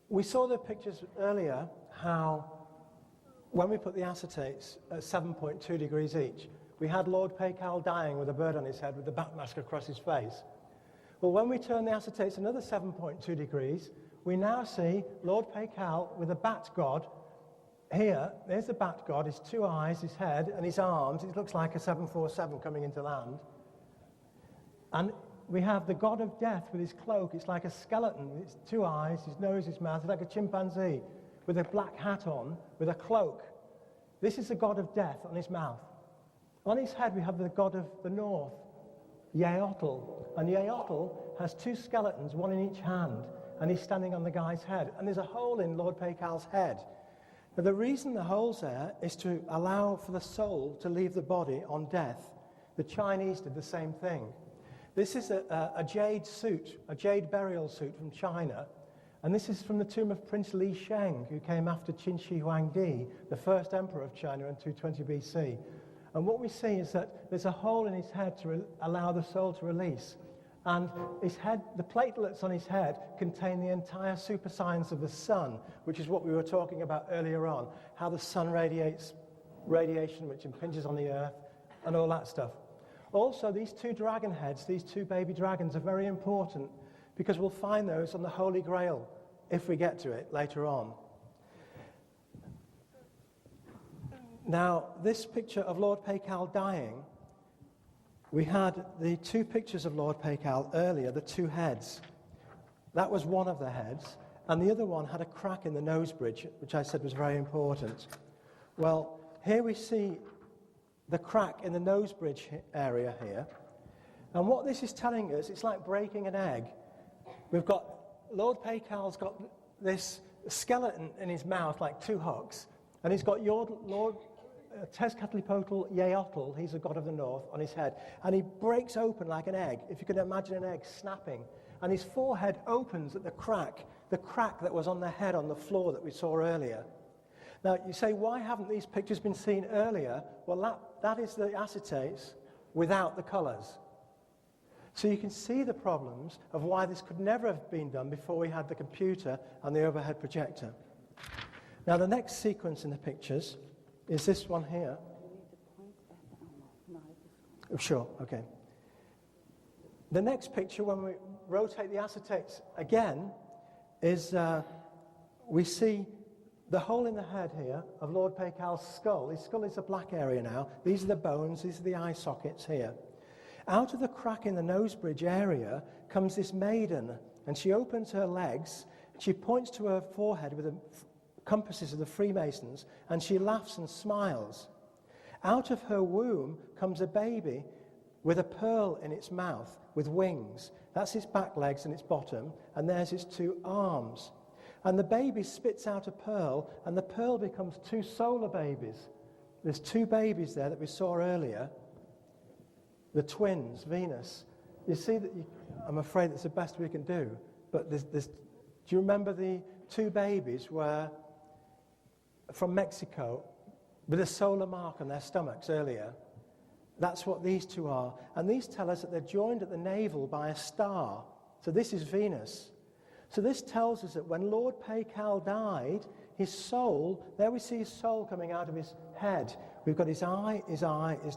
We saw the pictures earlier how when we put the acetates at 7.2 degrees each, we had Lord Paycal dying with a bird on his head with the bat mask across his face. Well, when we turn the acetates another 7.2 degrees, we now see Lord Paycal with a bat god. Here, there's the bat god, his two eyes, his head, and his arms. It looks like a 747 coming into land. And we have the god of death with his cloak. It's like a skeleton. It's two eyes, his nose, his mouth. It's like a chimpanzee with a black hat on, with a cloak. This is the god of death on his mouth. On his head, we have the god of the north, Yeotl. And Yeotl has two skeletons, one in each hand, and he's standing on the guy's head. And there's a hole in Lord Paycal's head. Now, the reason the hole's there is to allow for the soul to leave the body on death. The Chinese did the same thing. This is a jade suit, a jade burial suit from China. And this is from the tomb of Prince Li Sheng, who came after Qin Shi Huangdi, the first emperor of China in 220 BC. And what we see is that there's a hole in his head to allow the soul to release. And his head, the platelets on his head contain the entire superscience of the sun, which is what we were talking about earlier on, how the sun radiates radiation which impinges on the earth and all that stuff. Also, these two dragon heads, these two baby dragons, are very important because we'll find those on the Holy Grail if we get to it later on. Now, this picture of Lord Paycal dying, we had the two pictures of Lord Paycal earlier, the two heads. That was one of the heads, and the other one had a crack in the nose bridge, which I said was very important. Well, here we see the crack in the nose bridge area here. And what this is telling us, it's like breaking an egg. We've got, Lord Paycal's got this skeleton in his mouth like two hooks, and he's got Lord Tezcatlipoca Yeotl, he's the god of the north, on his head. And he breaks open like an egg, if you can imagine an egg snapping. And his forehead opens at the crack that was on the head on the floor that we saw earlier. Now, you say, why haven't these pictures been seen earlier? Well, that is the acetates without the colours. So you can see the problems of why this could never have been done before we had the computer and the overhead projector. Now, the next sequence in the pictures is this one here. Oh, sure, okay. The next picture, when we rotate the acetates again, is we see the hole in the head here of Lord Paycal's skull. His skull is a black area now. These are the bones, these are the eye sockets here. Out of the crack in the nose bridge area comes this maiden, and she opens her legs, she points to her forehead with the compasses of the Freemasons, and she laughs and smiles. Out of her womb comes a baby with a pearl in its mouth with wings. That's its back legs and its bottom, and there's its two arms. And the baby spits out a pearl, and the pearl becomes two solar babies. There's two babies there that we saw earlier, the twins, Venus. You see that, I'm afraid it's the best we can do, but do you remember the two babies were from Mexico with a solar mark on their stomachs earlier? That's what these two are. And these tell us that they're joined at the navel by a star. So this is Venus. So this tells us that when Lord Paycal died, his soul, there we see his soul coming out of his head. We've got his eye, his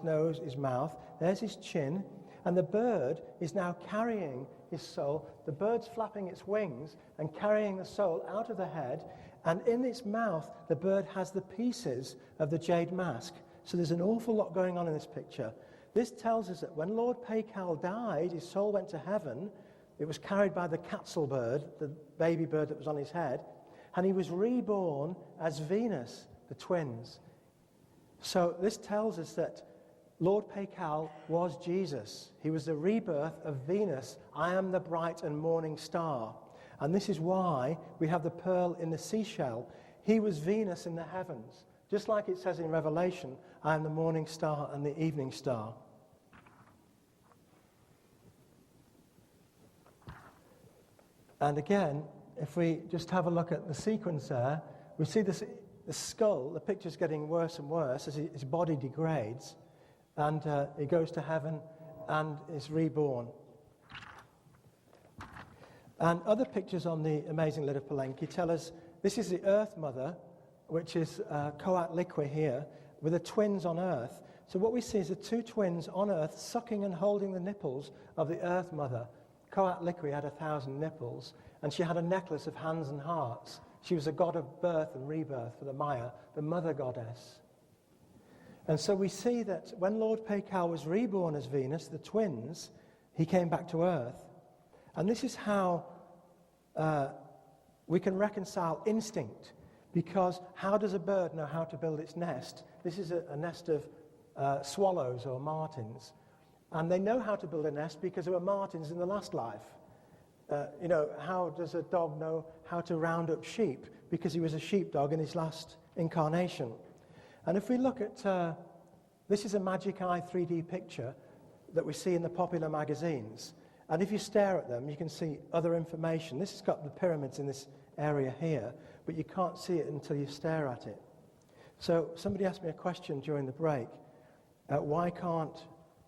nose, his mouth. There's his chin. And the bird is now carrying his soul. The bird's flapping its wings and carrying the soul out of the head. And in its mouth, the bird has the pieces of the jade mask. So there's an awful lot going on in this picture. This tells us that when Lord Paycal died, his soul went to heaven. It was carried by the Quetzal bird, the baby bird that was on his head, and he was reborn as Venus, the twins. So this tells us that Lord Paycal was Jesus. He was the rebirth of Venus. I am the bright and morning star. And this is why we have the pearl in the seashell. He was Venus in the heavens. Just like it says in Revelation, I am the morning star and the evening star. And again, if we just have a look at the sequence there, we see the skull, the picture's getting worse and worse as his body degrades, and he goes to heaven and is reborn. And other pictures on the amazing lid of Palenque tell us this is the Earth Mother, which is Coatlicue here, with the twins on Earth. So what we see is the two twins on Earth sucking and holding the nipples of the Earth Mother. Coatlicue had 1,000 nipples, and she had a necklace of hands and hearts. She was a god of birth and rebirth for the Maya, the mother goddess. And so we see that when Lord Pacal was reborn as Venus, the twins, he came back to Earth. And this is how we can reconcile instinct, because how does a bird know how to build its nest? This is a nest of swallows or martins. And they know how to build a nest because there were martins in the last life. How does a dog know how to round up sheep? Because he was a sheepdog in his last incarnation. And if we look at, this is a Magic Eye 3D picture that we see in the popular magazines. And if you stare at them, you can see other information. This has got the pyramids in this area here, but you can't see it until you stare at it. So somebody asked me a question during the break.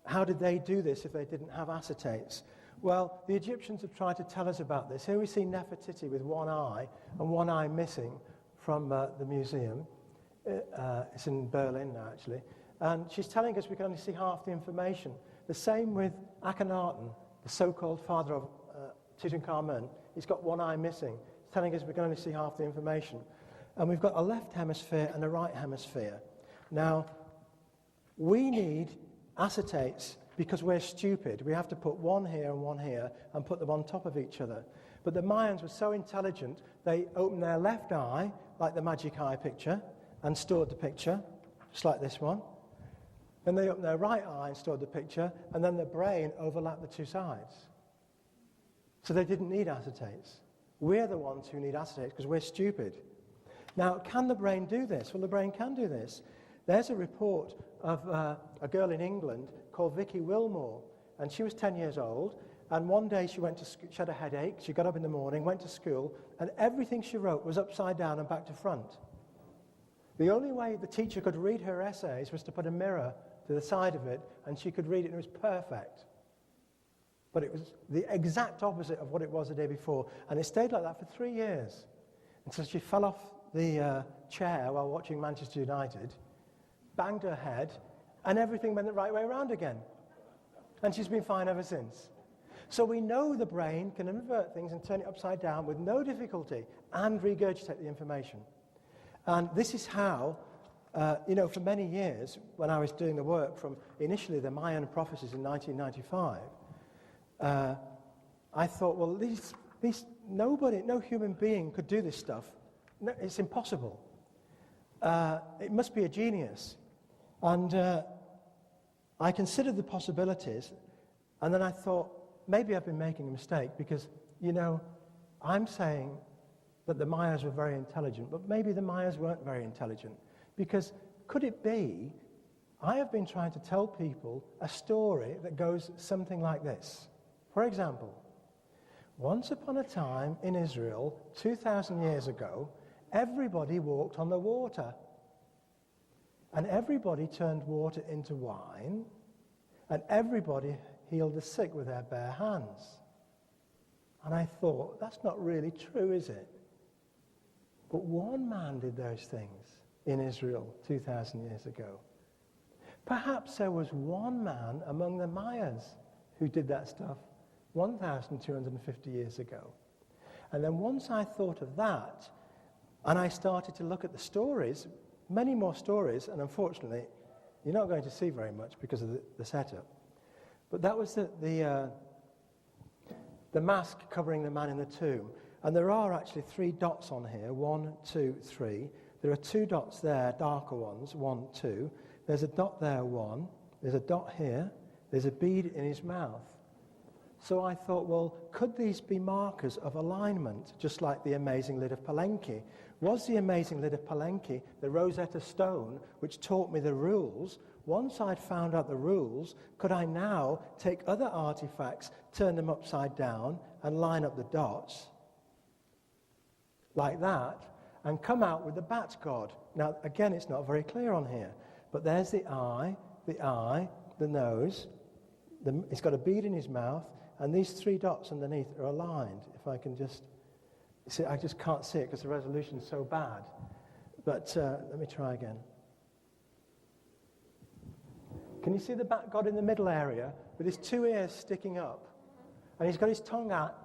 How did they do this if they didn't have acetates? Well, the Egyptians have tried to tell us about this. Here we see Nefertiti with one eye and one eye missing from the museum. It's in Berlin now, actually. And she's telling us we can only see half the information. The same with Akhenaten, the so-called father of Tutankhamun. He's got one eye missing. It's telling us we can only see half the information. And we've got a left hemisphere and a right hemisphere. Now, we need acetates because we're stupid. We have to put one here and put them on top of each other. But the Mayans were so intelligent, they opened their left eye, like the Magic Eye picture, and stored the picture, just like this one. Then they opened their right eye and stored the picture, and then the brain overlapped the two sides. So they didn't need acetates. We're the ones who need acetates because we're stupid. Now, can the brain do this? Well, the brain can do this. There's a report of a girl in England called Vicky Wilmore, and she was 10 years old, and one day she had a headache, she got up in the morning, went to school, and everything she wrote was upside down and back to front. The only way the teacher could read her essays was to put a mirror to the side of it, and she could read it, and it was perfect. But it was the exact opposite of what it was the day before, and it stayed like that for 3 years. And so she fell off the chair while watching Manchester United, banged her head, and everything went the right way around again. And she's been fine ever since. So we know the brain can invert things and turn it upside down with no difficulty and regurgitate the information. And this is how, for many years, when I was doing the work from initially the Mayan prophecies in 1995, I thought, well, no human being could do this stuff. No, it's impossible. It must be a genius. And I considered the possibilities, and then I thought, maybe I've been making a mistake because, I'm saying that the Mayas were very intelligent, but maybe the Mayas weren't very intelligent. Because could it be, I have been trying to tell people a story that goes something like this. For example, once upon a time in Israel, 2,000 years ago, everybody walked on the water. And everybody turned water into wine, and everybody healed the sick with their bare hands. And I thought, that's not really true, is it? But one man did those things in Israel 2,000 years ago. Perhaps there was one man among the Mayas who did that stuff 1,250 years ago. And then once I thought of that, and I started to look at the stories, many more stories, and unfortunately, you're not going to see very much because of the setup. But that was the mask covering the man in the tomb. And there are actually 3 dots on here, 1, 2, 3. There are 2 dots there, darker ones, 1, 2. There's a dot there, 1. There's a dot here. There's a bead in his mouth. So I thought, well, could these be markers of alignment, just like the amazing lid of Palenque? Was the amazing lid of Palenque the Rosetta Stone, which taught me the rules? Once I'd found out the rules, could I now take other artifacts, turn them upside down, and line up the dots, like that, and come out with the bat god? Now, again, it's not very clear on here, but there's the eye, the nose, he's got a bead in his mouth, and these 3 dots underneath are aligned. If I can just see, I just can't see it because the resolution is so bad. But let me try again. Can you see the bat god in the middle area with his 2 ears sticking up? And he's got his tongue out,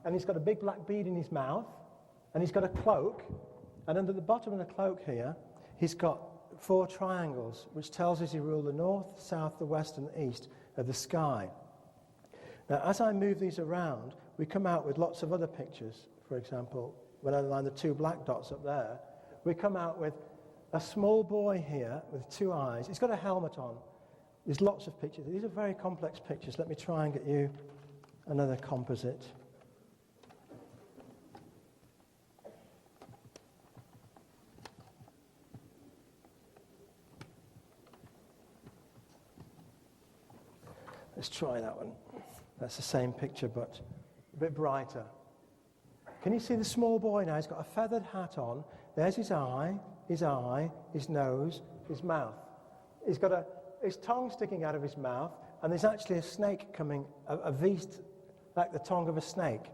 and he's got a big black bead in his mouth, and he's got a cloak, and under the bottom of the cloak here, he's got 4 triangles, which tells us he ruled the north, south, the west, and the east of the sky. Now, as I move these around, we come out with lots of other pictures. For example, when I line the 2 black dots up there, we come out with a small boy here with 2 eyes. He's got a helmet on. There's lots of pictures. These are very complex pictures. Let me try and get you another composite. Let's try that one. That's the same picture, but a bit brighter. Can you see the small boy now? He's got a feathered hat on. There's his eye, his nose, his mouth. He's got his tongue sticking out of his mouth, and there's actually a snake coming, a beast like the tongue of a snake.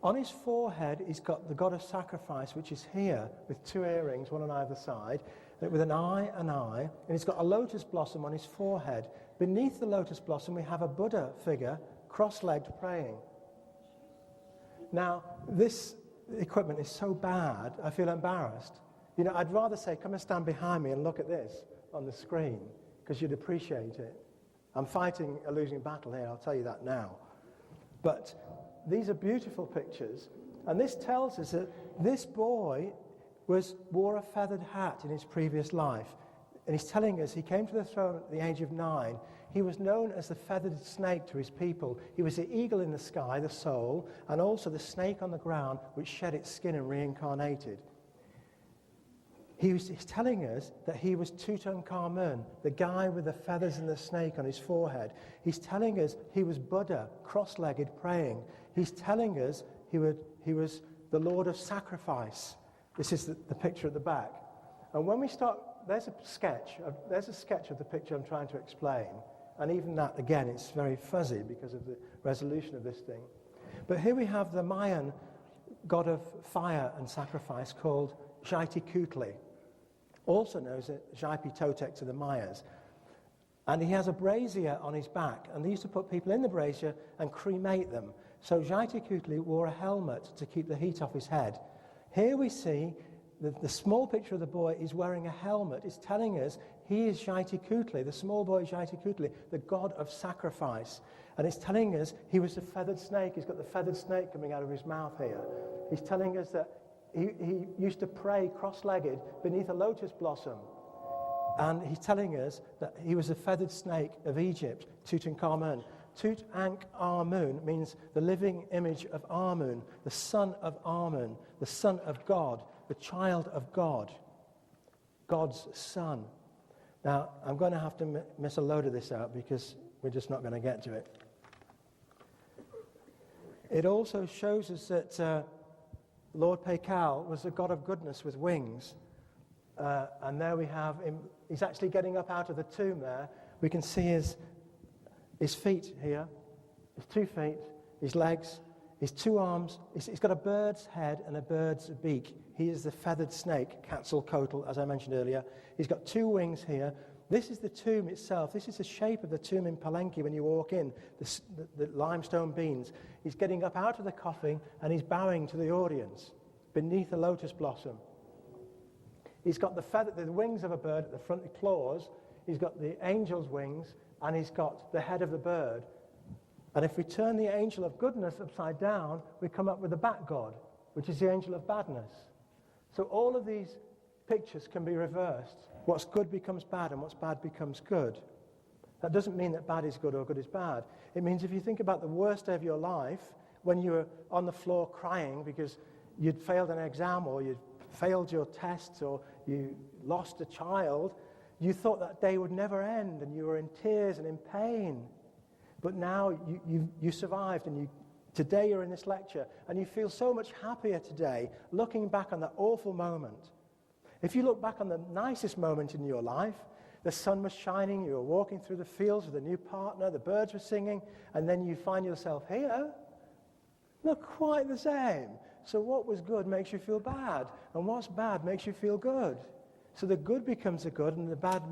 On his forehead, he's got the god of sacrifice, which is here, with 2 earrings, one on either side, with an eye, and he's got a lotus blossom on his forehead. Beneath the lotus blossom, we have a Buddha figure, cross-legged, praying. Now, this equipment is so bad, I feel embarrassed. You know, I'd rather say, come and stand behind me and look at this on the screen, because you'd appreciate it. I'm fighting a losing battle here, I'll tell you that now. But these are beautiful pictures, and this tells us that this boy wore a feathered hat in his previous life. And he's telling us he came to the throne at the age of 9. He was known as the feathered snake to his people. He was the eagle in the sky, the soul, and also the snake on the ground, which shed its skin and reincarnated. He's telling us that he was Tutankhamun, the guy with the feathers and the snake on his forehead. He's telling us he was Buddha, cross-legged, praying. He's telling us he was the Lord of sacrifice. This is the picture at the back. And when we start, there's a sketch of the picture I'm trying to explain. And even that, again, it's very fuzzy because of the resolution of this thing. But here we have the Mayan god of fire and sacrifice called Xiahtikuhtli, also known as Xiapi Totec to the Mayas. And he has a brazier on his back, and they used to put people in the brazier and cremate them. So Xiahtikuhtli wore a helmet to keep the heat off his head. Here we see the small picture of the boy is wearing a helmet. It's telling us he is Xiahtikuhtli, the small boy Xiahtikuhtli, the god of sacrifice. And it's telling us he was a feathered snake. He's got the feathered snake coming out of his mouth here. He's telling us that he used to pray cross-legged beneath a lotus blossom. And he's telling us that he was a feathered snake of Egypt, Tutankhamun. Tutankhamun means the living image of Amun, the son of Amun, the son of God, the child of God, God's son. Now, I'm going to have to miss a load of this out because we're just not going to get to it. It also shows us that Lord Paikal was a god of goodness with wings. And there we have him. He's actually getting up out of the tomb there. We can see his feet here, his 2 feet, his legs, his 2 arms. He's got a bird's head and a bird's beak. He is the feathered snake, Quetzalcoatl, as I mentioned earlier. He's got 2 wings here. This is the tomb itself. This is the shape of the tomb in Palenque when you walk in, the limestone beams. He's getting up out of the coffin and he's bowing to the audience beneath a lotus blossom. He's got the wings of a bird at the front, the claws. He's got the angel's wings, and he's got the head of the bird. And if we turn the angel of goodness upside down, we come up with the bat god, which is the angel of badness. So all of these pictures can be reversed. What's good becomes bad, and what's bad becomes good. That doesn't mean that bad is good or good is bad. It means if you think about the worst day of your life, when you were on the floor crying because you'd failed an exam or you'd failed your tests or you lost a child, you thought that day would never end and you were in tears and in pain. But now you survived, and today you're in this lecture and you feel so much happier today looking back on that awful moment. If you look back on the nicest moment in your life, The sun was shining, you were walking through the fields with a new partner, the birds were singing, and then you find yourself here. Not quite the same. So what was good makes you feel bad, and what's bad makes you feel good. So the good becomes the good, and the bad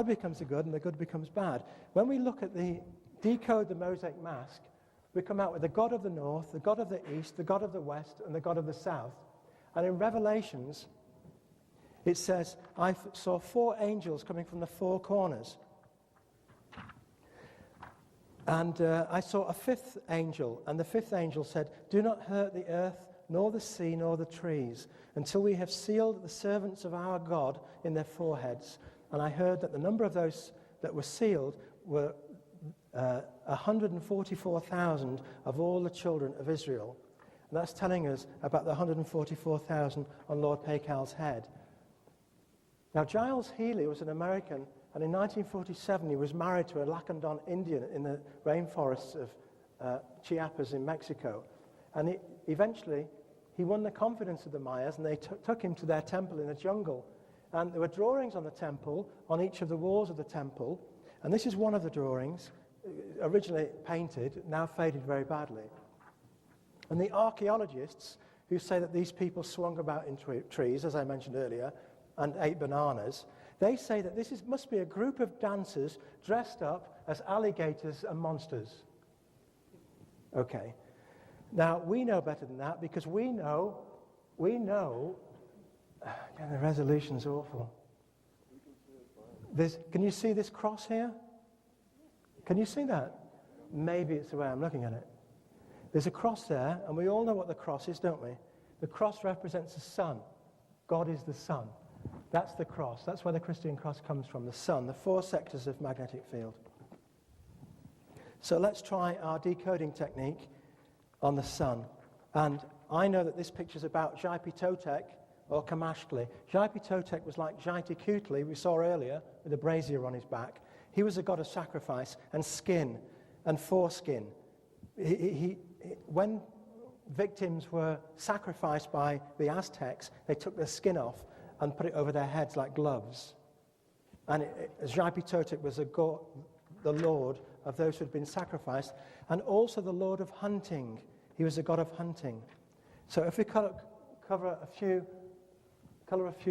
becomes the good, and the good becomes bad. When we look at decode the Mosaic mask, we come out with the God of the north, the God of the east, the God of the west, and the God of the south. And in Revelations, it says, I saw 4 angels coming from the 4 corners. And I saw a 5th angel, and the 5th angel said, do not hurt the earth, nor the sea, nor the trees, until we have sealed the servants of our God in their foreheads. And I heard that the number of those that were sealed were 144,000 of all the children of Israel. And that's telling us about the 144,000 on Lord Pacal's head. Now, Giles Healy was an American, and in 1947 he was married to a Lacandon Indian in the rainforests of Chiapas in Mexico. And eventually he won the confidence of the Mayas, and they took him to their temple in the jungle. And there were drawings on the temple, on each of the walls of the temple. And this is one of the drawings, originally painted, now faded very badly. And the archaeologists who say that these people swung about in trees, as I mentioned earlier, and ate bananas, they say that this must be a group of dancers dressed up as alligators and monsters. Okay. Now, we know better than that, because we know, the resolution's awful. Can you see this cross here? Can you see that? Maybe it's the way I'm looking at it. There's a cross there, and we all know what the cross is, don't we? The cross represents the sun. God is the sun. That's the cross. That's where the Christian cross comes from, the sun, the 4 sectors of magnetic field. So let's try our decoding technique on the sun. And I know that this picture is about Jaipitotek or Kamashkli. Jaipitotek was like Jaitikutli, we saw earlier, with a brazier on his back. He was a god of sacrifice and skin and foreskin. When victims were sacrificed by the Aztecs, they took their skin off and put it over their heads like gloves. And Jaipitotek was the lord of those who had been sacrificed, and also the lord of hunting. He was a god of hunting. So if we color a few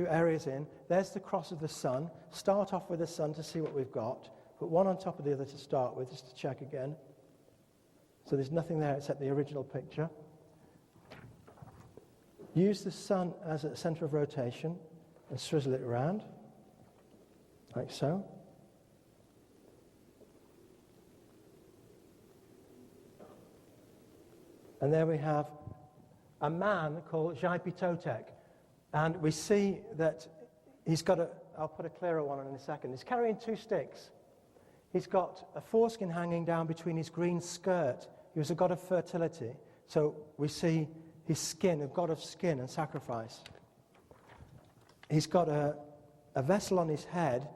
areas in, there's the cross of the sun. Start off with the sun to see what we've got. Put one on top of the other to start with, just to check again. So there's nothing there except the original picture. Use the sun as a center of rotation and swizzle it around, like so. And there we have a man called Jaipitotek. And we see that he's got I'll put a clearer one on in a second. He's carrying 2 sticks. He's got a foreskin hanging down between his green skirt. He was a god of fertility. So we see his skin, a god of skin and sacrifice. He's got a vessel on his head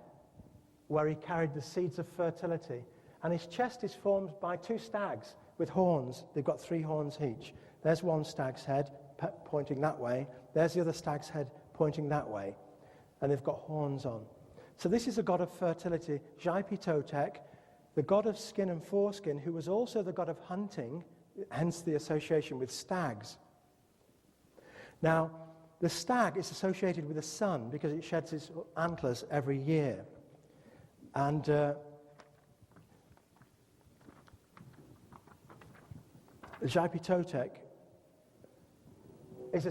where he carried the seeds of fertility. And his chest is formed by 2 stags with horns. They've got 3 horns each. There's one stag's head pointing that way. There's the other stag's head pointing that way. And they've got horns on. So this is a god of fertility, Jaipitotek, the god of skin and foreskin, who was also the god of hunting, hence the association with stags. Now, the stag is associated with the sun because it sheds its antlers every year. And Jaipitotek is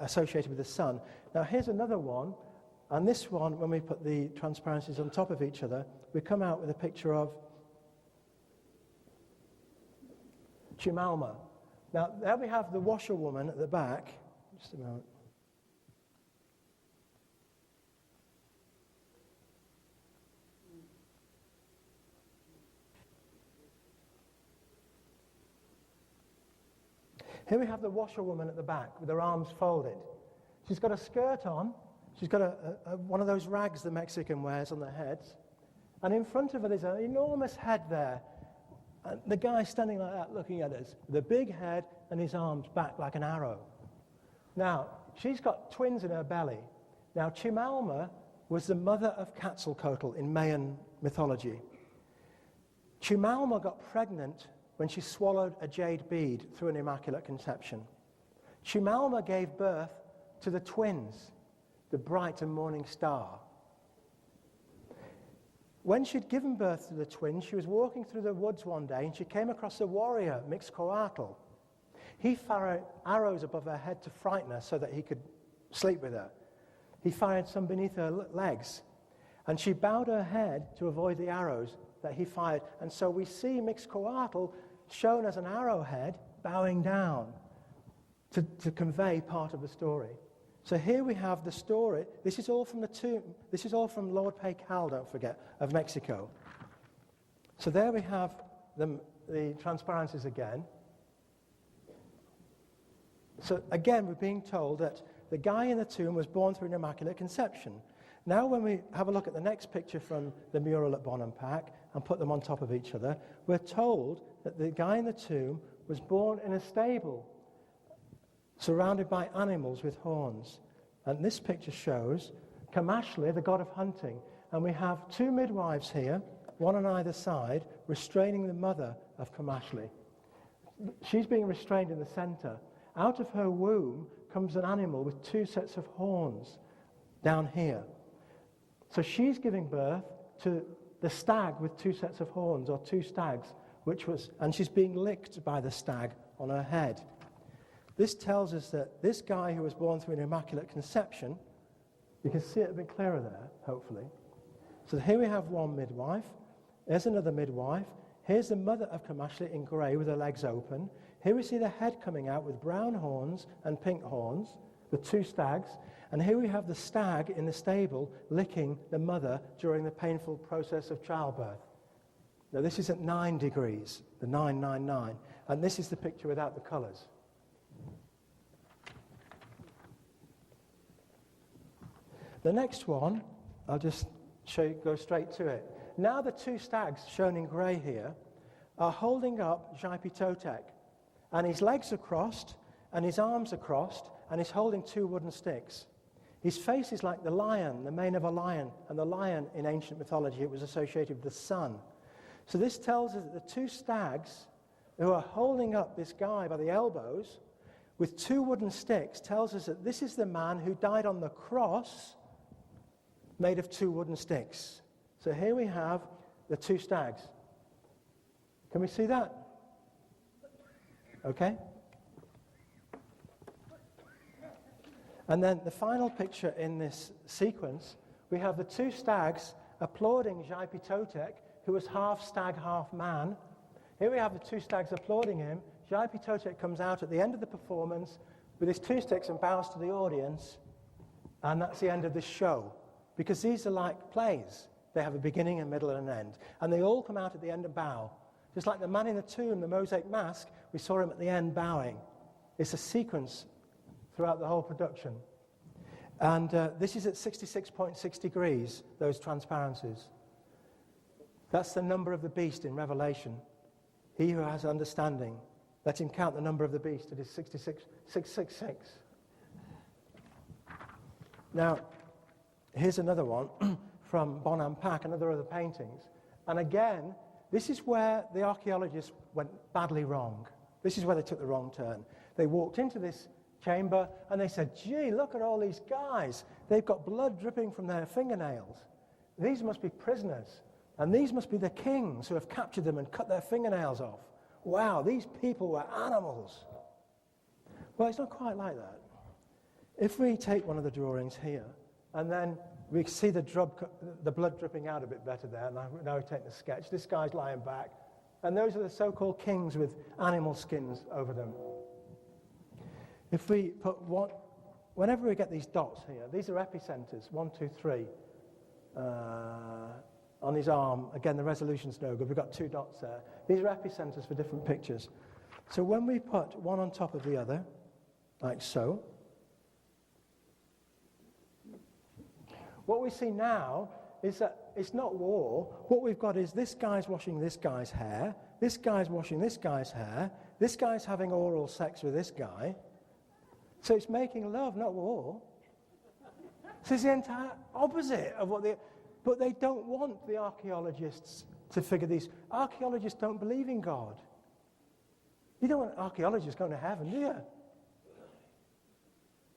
associated with the sun. Now, here's another one. And this one, when we put the transparencies on top of each other, we come out with a picture of Chimalma. Now, there we have the washerwoman at the back. Just a moment. Here we have the washerwoman at the back with her arms folded. She's got a skirt on. She's got one of those rags the Mexican wears on their heads. And in front of her, there's an enormous head there. And the guy standing like that looking at us, with a big head and his arms back like an arrow. Now, she's got twins in her belly. Now, Chimalma was the mother of Quetzalcoatl in Mayan mythology. Chumalma got pregnant when she swallowed a jade bead through an immaculate conception. Chumalma gave birth to the twins, the bright and morning star. When she'd given birth to the twins, she was walking through the woods one day and she came across a warrior, Mixcoatl. He fired arrows above her head to frighten her so that he could sleep with her. He fired some beneath her legs, and she bowed her head to avoid the arrows that he fired. And so we see Mixcoatl shown as an arrowhead bowing down to convey part of the story. So here we have the story. This is all from the tomb. This is all from Lord Pacal, don't forget, of Mexico. So there we have the transparencies again. So again, we're being told that the guy in the tomb was born through an immaculate conception. Now when we have a look at the next picture from the mural at Bonham-Pack and put them on top of each other, we're told that the guy in the tomb was born in a stable, surrounded by animals with horns. And this picture shows Kamashli, the god of hunting. And we have two midwives here, one on either side, restraining the mother of Kamashli. She's being restrained in the center. Out of her womb comes an animal with two sets of horns down here. So she's giving birth to the stag with two sets of horns, or two stags, and she's being licked by the stag on her head. This tells us that this guy who was born through an immaculate conception, you can see it a bit clearer there, hopefully. So here we have one midwife. There's another midwife. Here's the mother of Kamashli in grey with her legs open. Here we see the head coming out with brown horns and pink horns, with two stags. And here we have the stag in the stable licking the mother during the painful process of childbirth. Now this is at 9 degrees, the 999. And this is the picture without the colours. The next one, I'll just show you, go straight to it. Now the two stags shown in grey here are holding up Jaipitotec. And his legs are crossed, and his arms are crossed, and he's holding two wooden sticks. His face is like the lion, the mane of a lion, and the lion in ancient mythology, it was associated with the sun. So this tells us that the two stags who are holding up this guy by the elbows with two wooden sticks tells us that this is the man who died on the cross made of two wooden sticks. So here we have the two stags. Can we see that? Okay. And then the final picture in this sequence, we have the two stags applauding Jaipitotec, who was half stag, half man. Here we have the two stags applauding him. Jaipitotec comes out at the end of the performance with his two sticks and bows to the audience. And that's the end of this show. Because these are like plays. They have a beginning, a middle, and an end. And they all come out at the end and bow. Just like the man in the tomb, the mosaic mask, we saw him at the end bowing. It's a sequence throughout the whole production. And this is at 66.6 degrees, those transparencies. That's the number of the beast in Revelation. He who has understanding, let him count the number of the beast. It is 666. Now, here's another one from Bonham-Pack and other paintings. And again, this is where the archaeologists went badly wrong. This is where they took the wrong turn. They walked into this chamber and they said, gee, look at all these guys. They've got blood dripping from their fingernails. These must be prisoners. And these must be the kings who have captured them and cut their fingernails off. Wow, these people were animals. Well, it's not quite like that. If we take one of the drawings here, and then we see the blood dripping out a bit better there. Now we take the sketch. This guy's lying back. And those are the so-called kings with animal skins over them. If we put one, whenever we get these dots here, these are epicenters, 1, 2, 3. On his arm, again, the resolution's no good. We've got two dots there. These are epicenters for different pictures. So when we put one on top of the other, like so, what we see now is that it's not war. What we've got is this guy's washing this guy's hair, this guy's washing this guy's hair, this guy's having oral sex with this guy. So it's making love, not war. So it's the entire opposite of what but they don't want the archaeologists to figure these. Archaeologists don't believe in God. You don't want archaeologists going to heaven, do you?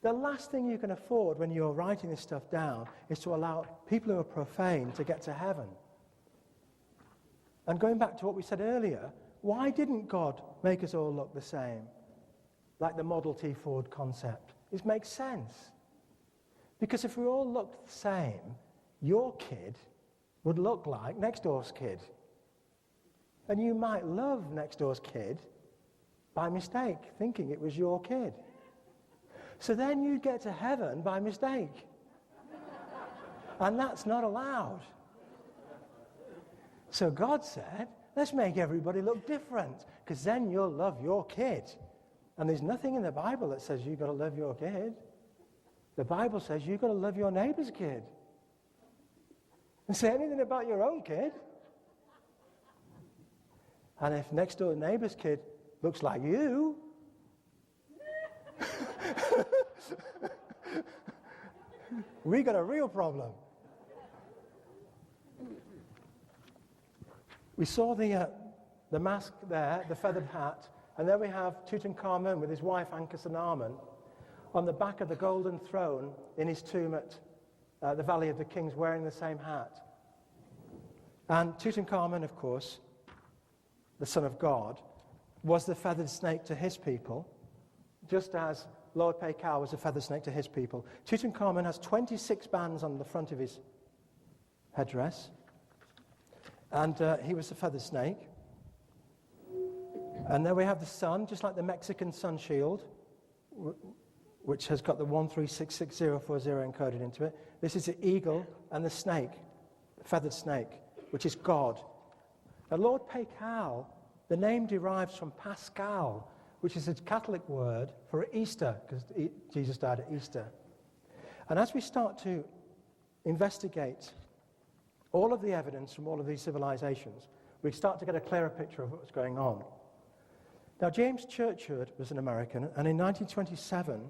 The last thing you can afford when you're writing this stuff down is to allow people who are profane to get to heaven. And going back to what we said earlier, why didn't God make us all look the same? Like the Model T Ford concept. It makes sense. Because if we all looked the same, your kid would look like next door's kid. And you might love next door's kid by mistake, thinking it was your kid. So then you get to heaven by mistake. And that's not allowed. So God said, let's make everybody look different, because then you'll love your kid. And there's nothing in the Bible that says you've got to love your kid. The Bible says you've got to love your neighbor's kid. And say anything about your own kid. And if next door neighbor's kid looks like you, we got a real problem. We saw the mask there, the feathered hat, and then we have Tutankhamun with his wife Ankhesenamun on the back of the golden throne in his tomb at the Valley of the Kings, wearing the same hat. And Tutankhamun, of course, the son of God, was the feathered snake to his people, just as Lord Paikau was a feathered snake to his people. Tutankhamun has 26 bands on the front of his headdress, and he was a feathered snake. And then we have the sun, just like the Mexican sun shield, which has got the 1366040 encoded into it. This is the eagle and the snake, the feathered snake, which is God. Now, Lord Paikau, the name derives from Pascal, which is a Catholic word for Easter, because Jesus died at Easter. And as we start to investigate all of the evidence from all of these civilizations, we start to get a clearer picture of what's going on. Now, James Churchard was an American, and in 1927,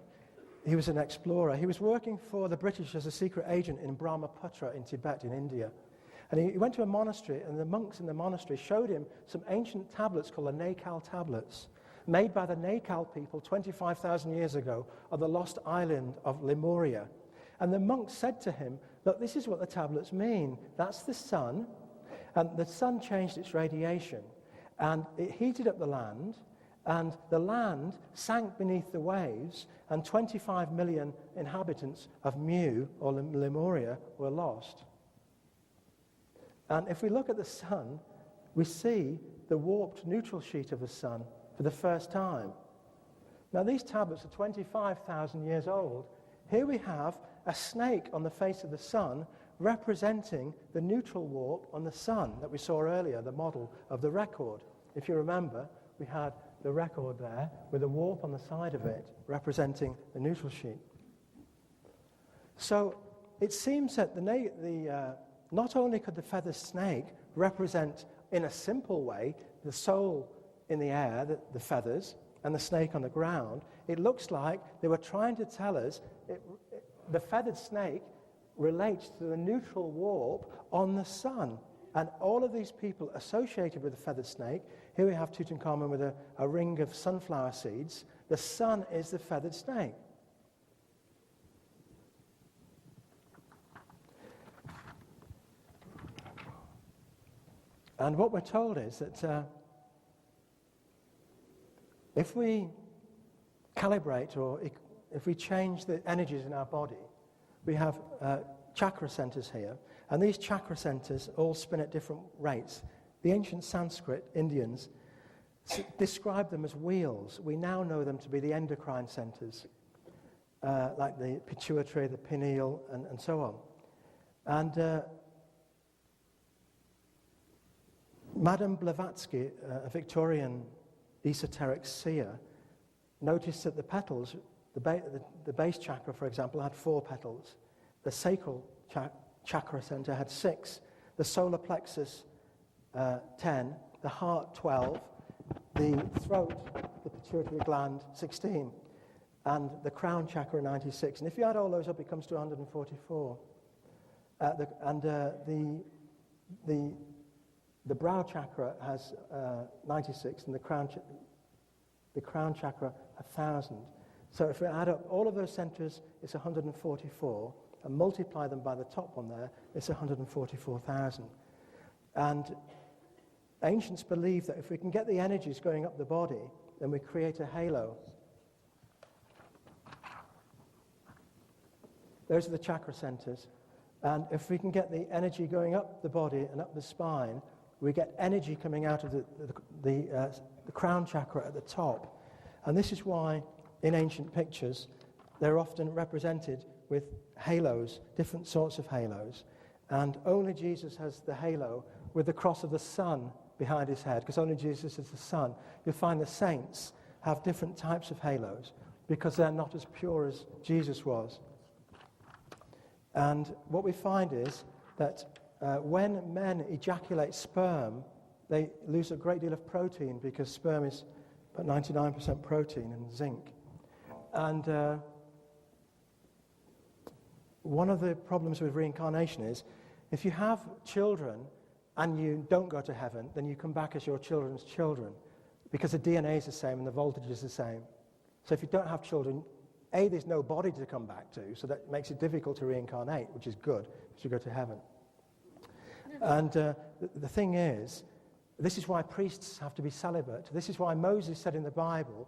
he was an explorer. He was working for the British as a secret agent in Brahmaputra in Tibet in India. And he went to a monastery, and the monks in the monastery showed him some ancient tablets called the Nacal tablets, made by the Nacal people 25,000 years ago on the lost island of Lemuria. And the monks said to him, look, this is what the tablets mean. That's the sun, and the sun changed its radiation, and it heated up the land, and the land sank beneath the waves, and 25 million inhabitants of Mu, or Lemuria, were lost. And if we look at the sun, we see the warped neutral sheet of the sun for the first time. Now, these tablets are 25,000 years old. Here we have a snake on the face of the sun representing the neutral warp on the sun that we saw earlier, the model of the record. If you remember, we had the record there with a warp on the side of it representing the neutral sheet. So it seems that not only could the feathered snake represent in a simple way the soul in the air, the feathers, and the snake on the ground, it looks like they were trying to tell us the feathered snake relates to the neutral warp on the sun. And all of these people associated with the feathered snake, here we have Tutankhamun with a ring of sunflower seeds. The sun is the feathered snake. And what we're told is that if we calibrate or if we change the energies in our body, we have chakra centers here. And these chakra centers all spin at different rates. The ancient Sanskrit Indians described them as wheels. We now know them to be the endocrine centers, like the pituitary, the pineal, and so on. And Madame Blavatsky, a Victorian esoteric seer, noticed that the petals, the base chakra, for example, had 4 petals. The sacral chakra center had 6. The solar plexus, 10. The heart, 12. The throat, the pituitary gland, 16. and the crown chakra 96. And if you add all those up, it comes to 144. The brow chakra has 96, and the crown chakra 1,000. So if we add up all of those centers, it's 144, and multiply them by the top one there, it's 144,000. And ancients believe that if we can get the energies going up the body, then we create a halo. Those are the chakra centers. And if we can get the energy going up the body and up the spine, we get energy coming out of the crown chakra at the top. And this is why in ancient pictures they're often represented with halos, different sorts of halos. And only Jesus has the halo with the cross of the sun behind his head, because only Jesus is the sun. You'll find the saints have different types of halos because they're not as pure as Jesus was. And what we find is that when men ejaculate sperm, they lose a great deal of protein, because sperm is about 99% protein and zinc. And one of the problems with reincarnation is if you have children and you don't go to heaven, then you come back as your children's children, because the DNA is the same and the voltage is the same. So if you don't have children, A, there's no body to come back to, so that makes it difficult to reincarnate, which is good, because you go to heaven. And the thing is, this is why priests have to be celibate. This is why Moses said in the Bible,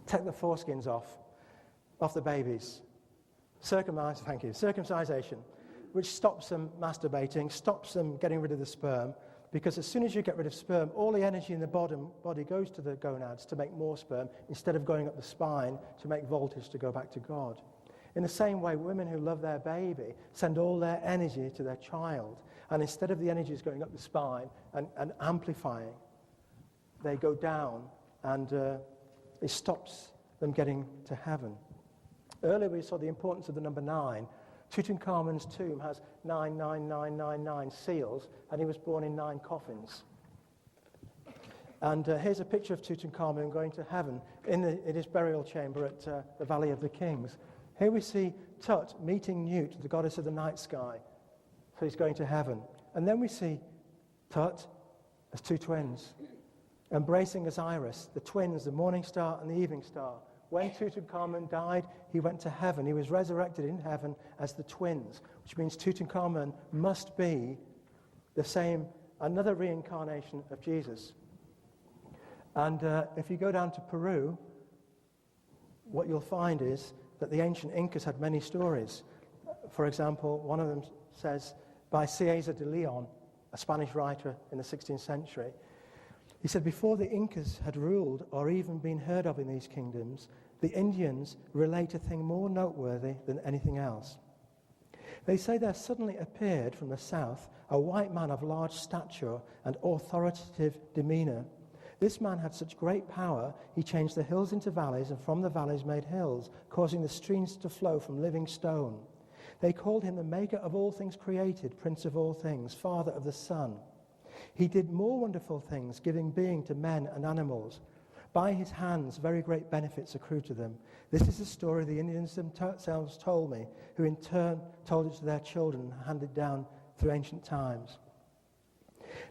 take the foreskins off the babies. Circumcision, which stops them masturbating, stops them getting rid of the sperm, because as soon as you get rid of sperm, all the energy in the body goes to the gonads to make more sperm, instead of going up the spine to make voltage to go back to God. In the same way, women who love their baby send all their energy to their child, and instead of the energies going up the spine and amplifying, they go down, and it stops them getting to heaven. Earlier we saw the importance of the number 9. Tutankhamun's tomb has 99999 seals, and he was born in 9 coffins. And here's a picture of Tutankhamun going to heaven in his burial chamber at the Valley of the Kings. Here we see Tut meeting Nut, the goddess of the night sky. So he's going to heaven. And then we see Tut as 2 twins, embracing Osiris, the twins, the morning star and the evening star. When Tutankhamun died, he went to heaven. He was resurrected in heaven as the twins, which means Tutankhamun must be the same, another reincarnation of Jesus. And if you go down to Peru, what you'll find is that the ancient Incas had many stories. For example, one of them says by Cieza de Leon, a Spanish writer in the 16th century. He said, before the Incas had ruled or even been heard of in these kingdoms, the Indians relate a thing more noteworthy than anything else. They say there suddenly appeared from the south a white man of large stature and authoritative demeanor. This man had such great power, he changed the hills into valleys, and from the valleys made hills, causing the streams to flow from living stone. They called him the maker of all things created, prince of all things, father of the sun. He did more wonderful things, giving being to men and animals. By his hands, very great benefits accrue to them. This is the story the Indians themselves told me, who in turn told it to their children and handed it down through ancient times.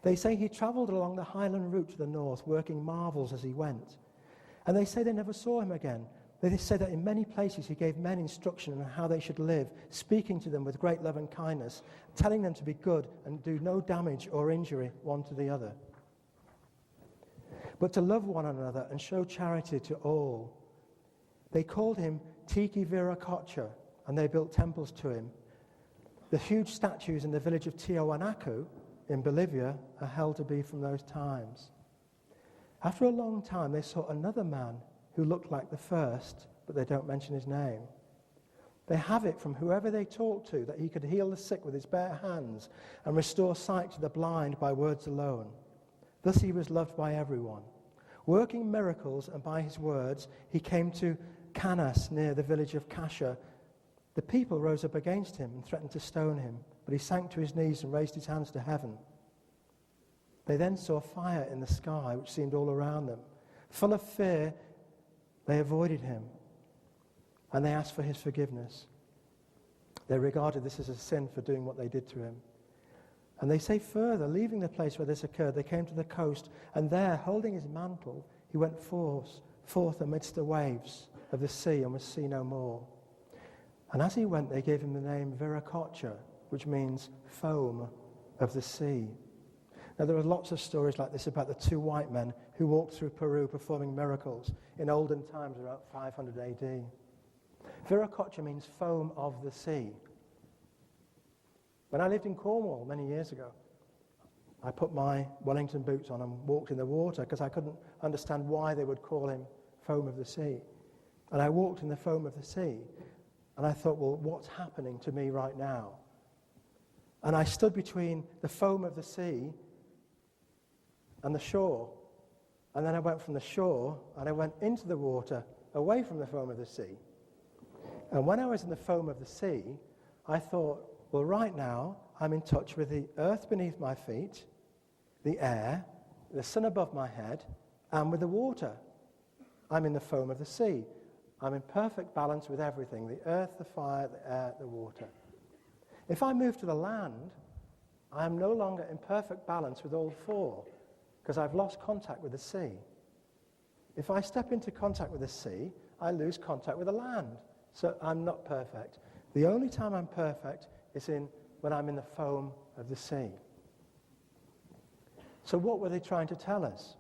They say he traveled along the highland route to the north, working marvels as he went. And they say they never saw him again. They say that in many places he gave men instruction on how they should live, speaking to them with great love and kindness, telling them to be good and do no damage or injury one to the other, but to love one another and show charity to all. They called him Tiki Viracocha, and they built temples to him. The huge statues in the village of Tiahuanaco in Bolivia are held to be from those times. After a long time, they saw another man who looked like the first, but they don't mention his name. They have it from whoever they talk to that he could heal the sick with his bare hands and restore sight to the blind by words alone. Thus he was loved by everyone. Working miracles, and by his words, he came to Canas near the village of Kasha. The people rose up against him and threatened to stone him, but he sank to his knees and raised his hands to heaven. They then saw fire in the sky, which seemed all around them. Full of fear, they avoided him, and they asked for his forgiveness. They regarded this as a sin for doing what they did to him. And they say further, leaving the place where this occurred, they came to the coast, and there, holding his mantle, he went forth amidst the waves of the sea and was seen no more. And as he went, they gave him the name Viracocha, which means foam of the sea. Now, there are lots of stories like this about the two white men who walked through Peru performing miracles in olden times, around 500 AD. Viracocha means foam of the sea. When I lived in Cornwall many years ago, I put my Wellington boots on and walked in the water because I couldn't understand why they would call him foam of the sea. And I walked in the foam of the sea, and I thought, well, what's happening to me right now? And I stood between the foam of the sea and the shore. And then I went from the shore and I went into the water away from the foam of the sea. And when I was in the foam of the sea, I thought, well, right now I'm in touch with the earth beneath my feet, the air, the sun above my head, and with the water. I'm in the foam of the sea. I'm in perfect balance with everything, the earth, the fire, the air, the water. If I move to the land, I am no longer in perfect balance with all four, because I've lost contact with the sea. If I step into contact with the sea, I lose contact with the land. So I'm not perfect. The only time I'm perfect is when I'm in the foam of the sea. So what were they trying to tell us?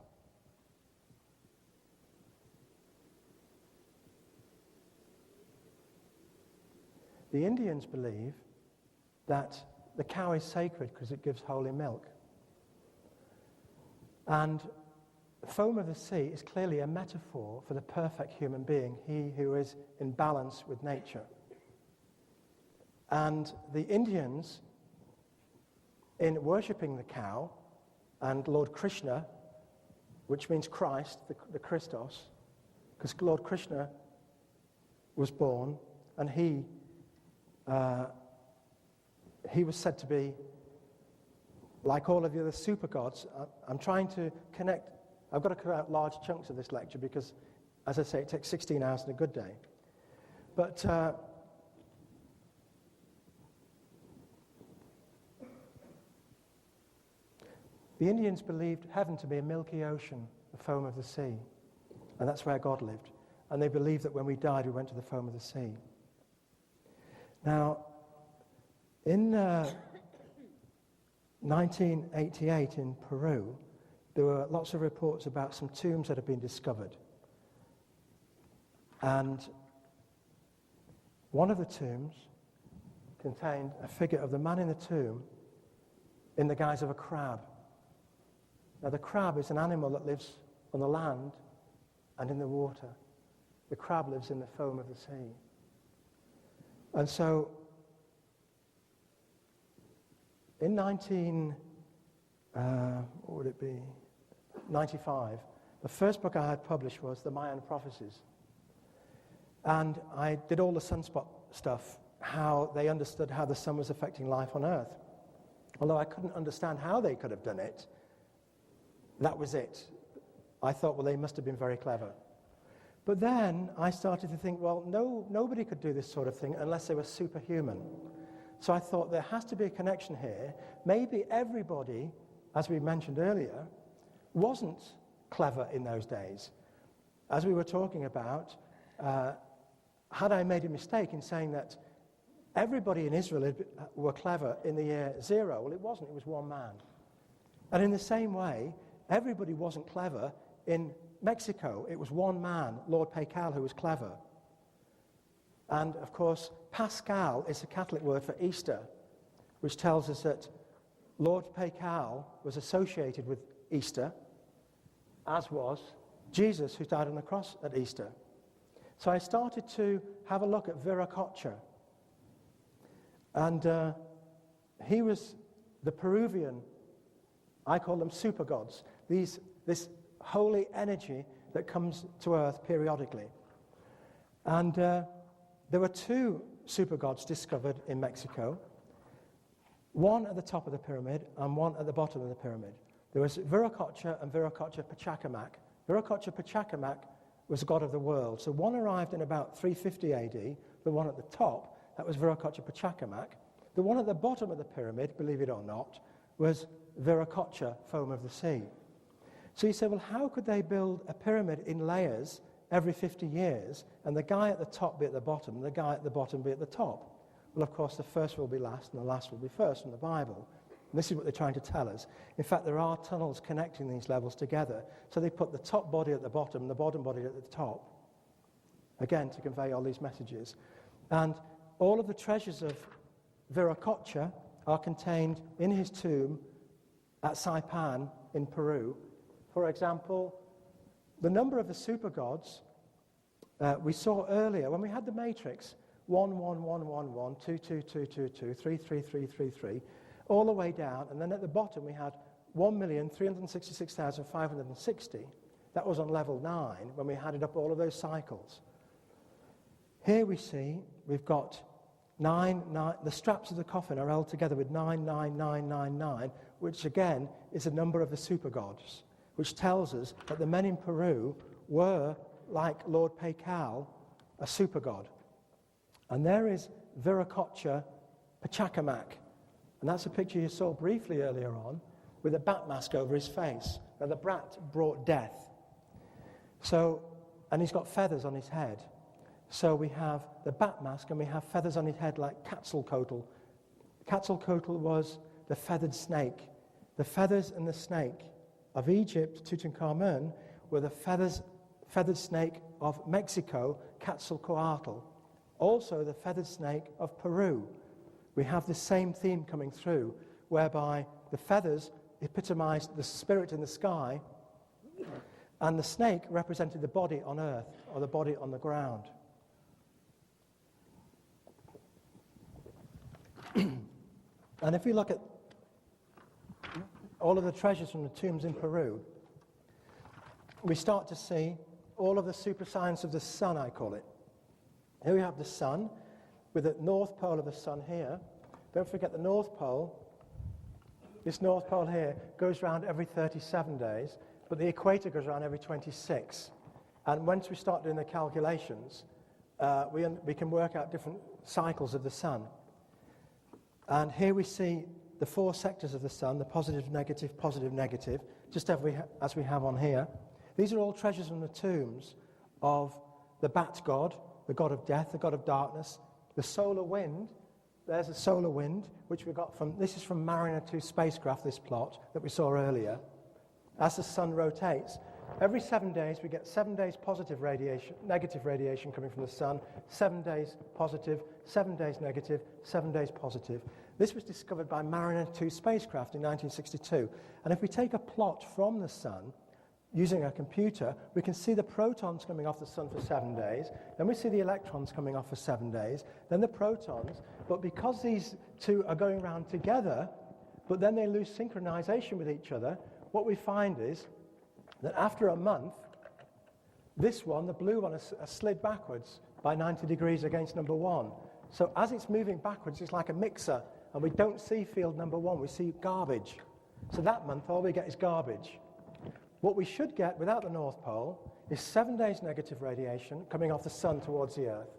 The Indians believe that the cow is sacred because it gives holy milk. And the foam of the sea is clearly a metaphor for the perfect human being, he who is in balance with nature. And the Indians, in worshipping the cow and Lord Krishna, which means Christ, the Christos, because Lord Krishna was born, and he was said to be like all of the other super gods. I'm trying to connect. I've got to cut out large chunks of this lecture because, as I say, it takes 16 hours in a good day. But the Indians believed heaven to be a milky ocean, the foam of the sea. And that's where God lived. And they believed that when we died, we went to the foam of the sea. Now, in 1988 in Peru, there were lots of reports about some tombs that had been discovered. And one of the tombs contained a figure of the man in the tomb in the guise of a crab. Now, the crab is an animal that lives on the land and in the water. The crab lives in the foam of the sea. And so, in 95, the first book I had published was The Mayan Prophecies. And I did all the sunspot stuff, how they understood how the sun was affecting life on Earth. Although I couldn't understand how they could have done it, that was it. I thought, well, they must have been very clever. But then I started to think, well, nobody could do this sort of thing unless they were superhuman. So I thought there has to be a connection here. Maybe everybody, as we mentioned earlier, wasn't clever in those days. As we were talking about, had I made a mistake in saying that everybody in Israel were clever in the year 0? Well, it wasn't. It was one man. And in the same way, everybody wasn't clever in Mexico. It was one man, Lord Pacal, who was clever. And, of course, Pascal is a Catholic word for Easter, which tells us that Lord Pacal was associated with Easter, as was Jesus, who died on the cross at Easter. So I started to have a look at Viracocha. And he was the Peruvian, I call them super gods, this holy energy that comes to earth periodically. And there were two super gods discovered in Mexico, one at the top of the pyramid and one at the bottom of the pyramid. There was Viracocha and Viracocha Pachacamac. Viracocha Pachacamac was the god of the world. So one arrived in about 350 AD, the one at the top, that was Viracocha Pachacamac. The one at the bottom of the pyramid, believe it or not, was Viracocha, foam of the sea. So you say, well, how could they build a pyramid in layers every 50 years, and the guy at the top be at the bottom, and the guy at the bottom be at the top? Well, of course, the first will be last, and the last will be first from the Bible. And this is what they're trying to tell us. In fact, there are tunnels connecting these levels together, so they put the top body at the bottom, and the bottom body at the top, again, to convey all these messages. And all of the treasures of Viracocha are contained in his tomb at Saipan in Peru. For example, the number of the super gods we saw earlier when we had the matrix 1, 1, 1, 1, 1, 2, 2, 2, 2, 2, 3, 3, 3, 3, 3, all the way down, and then at the bottom we had 1,366,560. That was on level 9 when we added up all of those cycles. Here we see we've got 9, the straps of the coffin are held together with 9, 9, 9, 9, 9, which again is a number of the super gods, which tells us that the men in Peru were, like Lord Paikal, a super god. And there is Viracocha Pachacamac, and that's a picture you saw briefly earlier on, with a bat mask over his face. Now the bat brought death. So, and he's got feathers on his head. So we have the bat mask, and we have feathers on his head like Quetzalcoatl. Quetzalcoatl was the feathered snake. The feathers and the snake of Egypt, Tutankhamun, were the feathered snake of Mexico, Quetzalcoatl. Also the feathered snake of Peru. We have the same theme coming through, whereby the feathers epitomized the spirit in the sky, and the snake represented the body on earth, or the body on the ground. And if we look at all of the treasures from the tombs in Peru, we start to see all of the super science of the sun, I call it. Here we have the sun, with the north pole of the sun here. Don't forget the north pole. This north pole here goes around every 37 days, but the equator goes around every 26. And once we start doing the calculations, we can work out different cycles of the sun. And here we see the 4 sectors of the sun, the positive, negative, just as we have on here. These are all treasures from the tombs of the bat god, the god of death, the god of darkness, the solar wind. There's a solar wind, which we got from, this is from Mariner 2 spacecraft, this plot that we saw earlier. As the sun rotates, every 7 days we get 7 days positive radiation, negative radiation coming from the sun, 7 days positive, 7 days negative, 7 days positive. This was discovered by Mariner 2 spacecraft in 1962. And if we take a plot from the sun, using a computer, we can see the protons coming off the sun for 7 days, then we see the electrons coming off for 7 days, then the protons, but because these two are going around together, but then they lose synchronization with each other, what we find is that after a month, this one, the blue one, has slid backwards by 90 degrees against number 1. So as it's moving backwards, it's like a mixer, and we don't see field number 1, we see garbage. So that month, all we get is garbage. What we should get without the North Pole is 7 days negative radiation coming off the sun towards the Earth.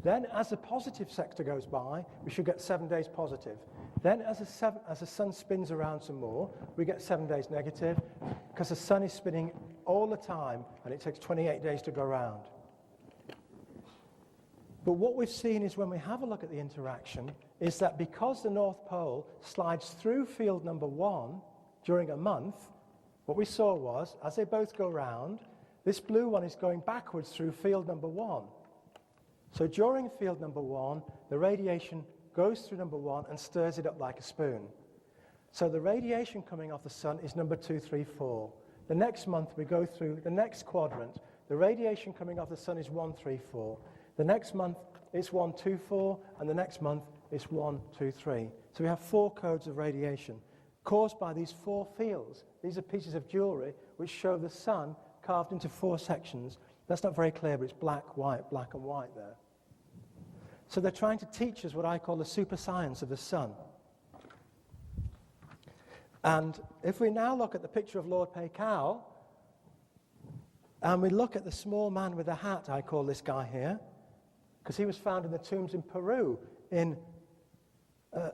Then as the positive sector goes by, we should get 7 days positive. Then as the sun spins around some more, we get 7 days negative, because the sun is spinning all the time, and it takes 28 days to go around. But what we've seen is when we have a look at the interaction, is that because the North Pole slides through field number 1 during a month, what we saw was, as they both go round, this blue one is going backwards through field number 1. So during field number 1, the radiation goes through number 1 and stirs it up like a spoon. So the radiation coming off the sun is number 2, 3, 4. The next month we go through the next quadrant. The radiation coming off the sun is 1, 3, 4. The next month it's 1, 2, 4, and the next month it's 1, 2, 3. So we have 4 codes of radiation caused by these 4 fields. These are pieces of jewelry which show the sun carved into 4 sections. That's not very clear, but it's black, and white there. So they're trying to teach us what I call the super science of the sun. And if we now look at the picture of Lord Pacal, and we look at the small man with the hat, I call this guy here, because he was found in the tombs in Peru, in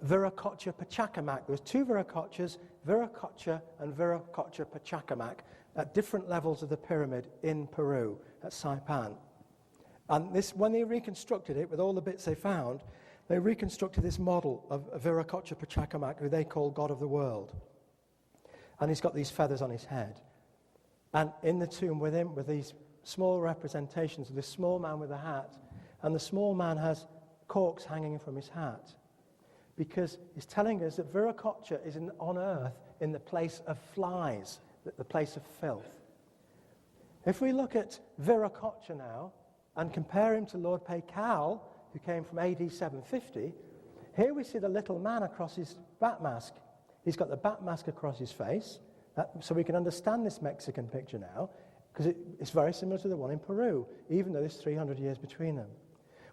Viracocha Pachacamac. There was two Viracochas, Viracocha and Viracocha Pachacamac, at different levels of the pyramid in Peru, at Saipan. And this, when they reconstructed it, with all the bits they found, they reconstructed this model of Viracocha Pachacamac, who they call God of the World. And he's got these feathers on his head. And in the tomb with him, with these small representations of this small man with a hat, and the small man has corks hanging from his hat, because he's telling us that Viracocha is on earth in the place of flies, the place of filth. If we look at Viracocha now and compare him to Lord Pacal, who came from AD 750, here we see the little man across his bat mask. He's got the bat mask across his face, so we can understand this Mexican picture now, because it's very similar to the one in Peru, even though there's 300 years between them.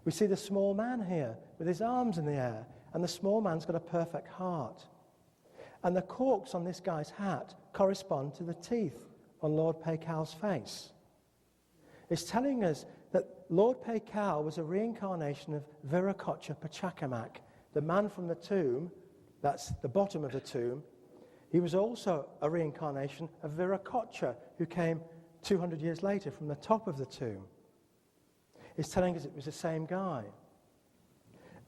We see the small man here with his arms in the air, and the small man's got a perfect heart. And the corks on this guy's hat correspond to the teeth on Lord Pacal's face. It's telling us that Lord Pacal was a reincarnation of Viracocha Pachacamac, the man from the tomb, that's the bottom of the tomb. He was also a reincarnation of Viracocha, who came 200 years later from the top of the tomb. It's telling us it was the same guy.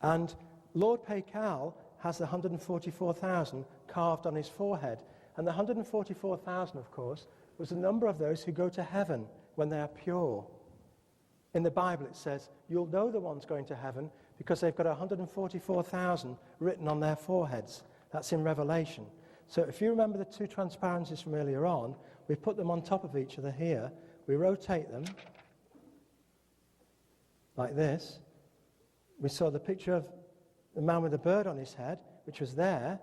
And Lord Pacal has the 144,000 carved on his forehead. And the 144,000, of course, was the number of those who go to heaven when they are pure. In the Bible it says, you'll know the ones going to heaven because they've got 144,000 written on their foreheads. That's in Revelation. So if you remember the two transparencies from earlier on, we put them on top of each other here. We rotate them like this. We saw the picture of the man with the bird on his head, which was there.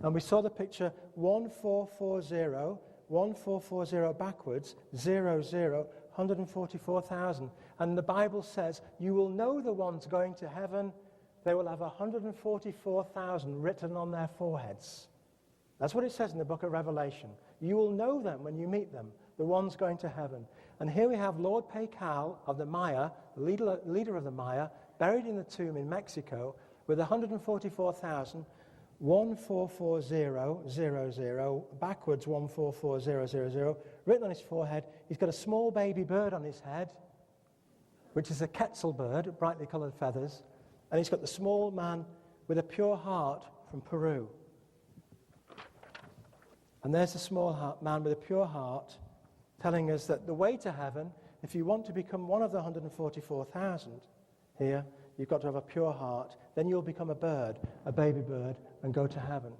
And we saw the picture 1440, 1440 backwards, 00, 144,000. And the Bible says, you will know the ones going to heaven. They will have 144,000 written on their foreheads. That's what it says in the book of Revelation. You will know them when you meet them, the ones going to heaven. And here we have Lord Pacal of the Maya, the leader of the Maya, buried in the tomb in Mexico with 144,000, 144000, backwards 144000, written on his forehead. He's got a small baby bird on his head, which is a quetzal bird, brightly colored feathers. And he's got the small man with a pure heart from Peru. And there's the small man with a pure heart telling us that the way to heaven, if you want to become one of the 144,000 here, you've got to have a pure heart. Then you'll become a bird, a baby bird, and go to heaven.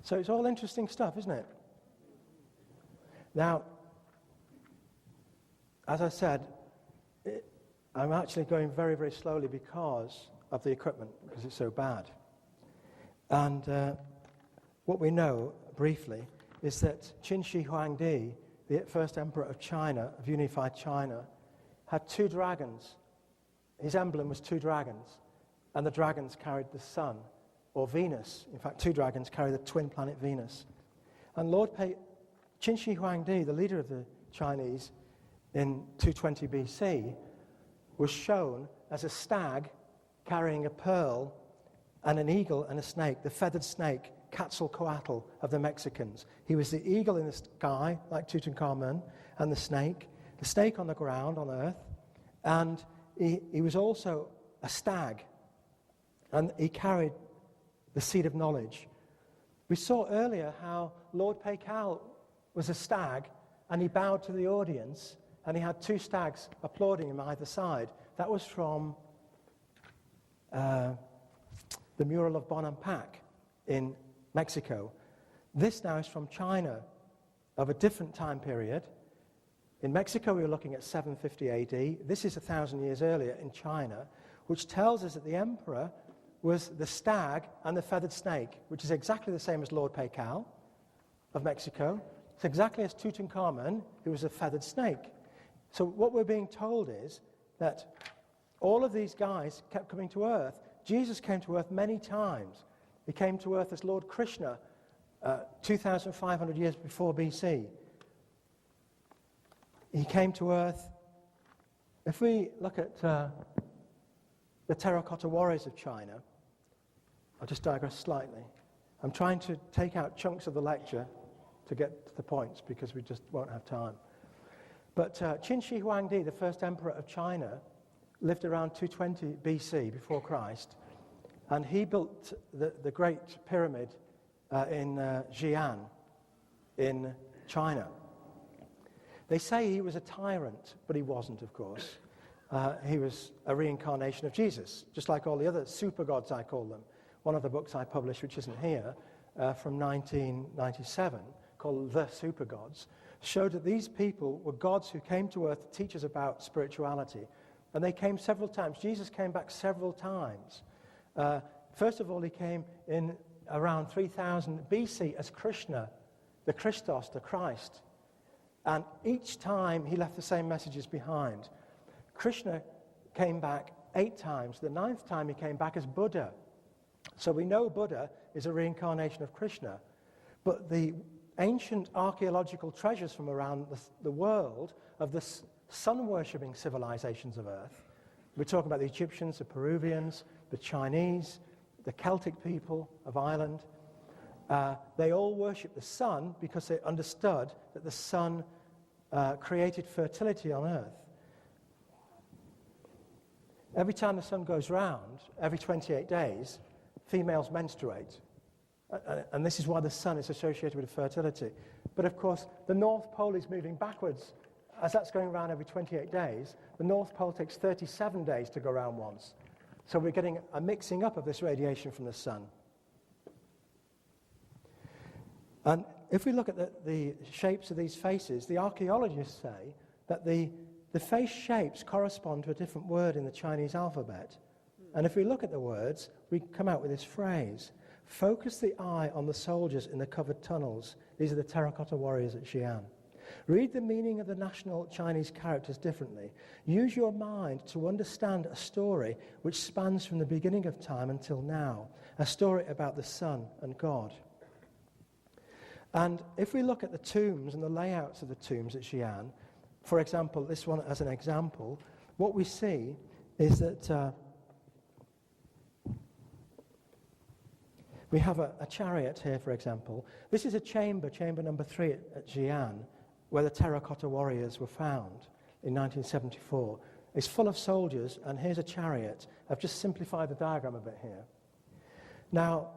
So it's all interesting stuff, isn't it? Now, as I said, I'm actually going very, very slowly because of the equipment, because it's so bad. And what we know, briefly, is that Qin Shi Huangdi, the first emperor of China, of unified China, had two dragons. His emblem was two dragons, and the dragons carried the sun, or Venus. In fact, two dragons carry the twin planet Venus. And Qin Shi Huangdi, the leader of the Chinese in 220 BC, was shown as a stag carrying a pearl and an eagle and a snake, the feathered snake, Quetzalcoatl of the Mexicans. He was the eagle in the sky, like Tutankhamun, and the snake on the ground on earth, and he was also a stag, and he carried the seed of knowledge. We saw earlier how Lord Pacal was a stag, and he bowed to the audience, and he had two stags applauding him either side. That was from the mural of Bonampak in Mexico. This now is from China, of a different time period. In Mexico, we were looking at 750 AD. This is 1,000 years earlier in China, which tells us that the emperor was the stag and the feathered snake, which is exactly the same as Lord Pacal of Mexico. It's exactly as Tutankhamun, who was a feathered snake. So what we're being told is that all of these guys kept coming to earth. Jesus came to earth many times. He came to earth as Lord Krishna 2,500 years before BC. He came to earth. If we look at the terracotta warriors of China, I'll just digress slightly. I'm trying to take out chunks of the lecture to get to the points because we just won't have time. But Qin Shi Huangdi, the first emperor of China, lived around 220 BC, before Christ, and he built the Great Pyramid in Xi'an in China. They say he was a tyrant, but he wasn't, of course. He was a reincarnation of Jesus, just like all the other super gods, I call them. One of the books I published, which isn't here, from 1997, called The Super Gods, showed that these people were gods who came to earth to teach us about spirituality. And they came several times. Jesus came back several times. First of all, he came in around 3000 BC as Krishna, the Christos, the Christ. And each time he left the same messages behind. Krishna came back 8 times. The 9th time he came back as Buddha. So we know Buddha is a reincarnation of Krishna. But the ancient archaeological treasures from around the world of the sun-worshipping civilizations of Earth, we're talking about the Egyptians, the Peruvians, the Chinese, the Celtic people of Ireland, they all worship the sun because they understood that the sun created fertility on Earth. Every time the sun goes round, every 28 days, females menstruate. And this is why the sun is associated with fertility. But of course, the North Pole is moving backwards. As that's going around every 28 days, the North Pole takes 37 days to go around once. So we're getting a mixing up of this radiation from the sun. And if we look at the shapes of these faces, the archaeologists say that the face shapes correspond to a different word in the Chinese alphabet. And if we look at the words, we come out with this phrase: focus the eye on the soldiers in the covered tunnels. These are the terracotta warriors at Xi'an. Read the meaning of the national Chinese characters differently. Use your mind to understand a story which spans from the beginning of time until now, a story about the sun and God. And if we look at the tombs and the layouts of the tombs at Xi'an, for example, this one as an example, what we see is that we have a chariot here, for example. This is a chamber number 3 at Xi'an, where the terracotta warriors were found in 1974. It's full of soldiers, and here's a chariot. I've just simplified the diagram a bit here. Now,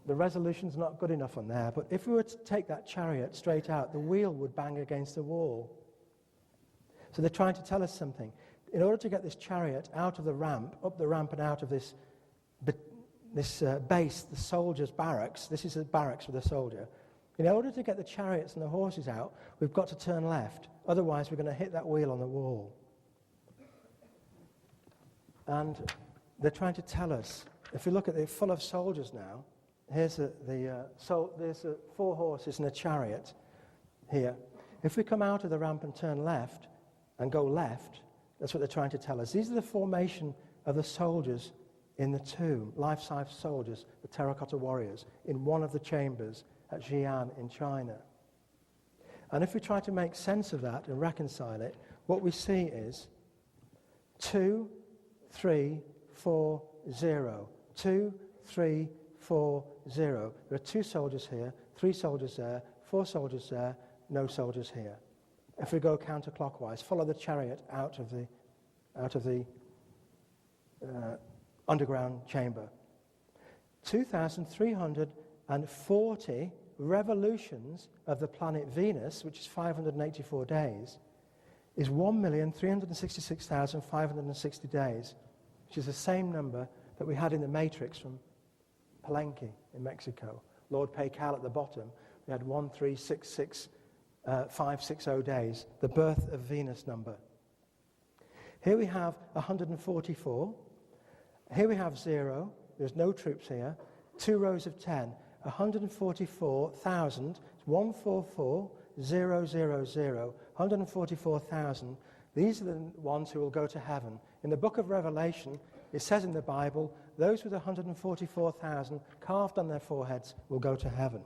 the resolution's not good enough on there, but if we were to take that chariot straight out, the wheel would bang against the wall. So they're trying to tell us something. In order to get this chariot out of the ramp, up the ramp and out of this base, the soldiers' barracks, this is a barracks for the soldier. In order to get the chariots and the horses out, we've got to turn left. Otherwise, we're going to hit that wheel on the wall. And they're trying to tell us, if we look at it full of soldiers now, here's there's 4 horses and a chariot here. If we come out of the ramp and turn left and go left, that's what they're trying to tell us. These are the formation of the soldiers in the tomb, life-size soldiers, the terracotta warriors, in one of the chambers at Xi'an in China. And if we try to make sense of that and reconcile it, what we see is 2, 3, 4, 0. 2, 3, 4, 0. There are 2 soldiers here, 3 soldiers there, 4 soldiers there, no soldiers here. If we go counterclockwise, follow the chariot out of the underground chamber. 2,340 revolutions of the planet Venus, which is 584 days, is 1,366,560 days, which is the same number that we had in the Matrix from Palenque in Mexico. Lord Paycal at the bottom, we had 1,366,560 days, the birth of Venus number. Here we have 144. Here we have 0. There's no troops here. 2 rows of 10. 144,000. 144,000. 144,000. These are the ones who will go to heaven. In the book of Revelation, it says in the Bible those with 144,000 carved on their foreheads will go to heaven.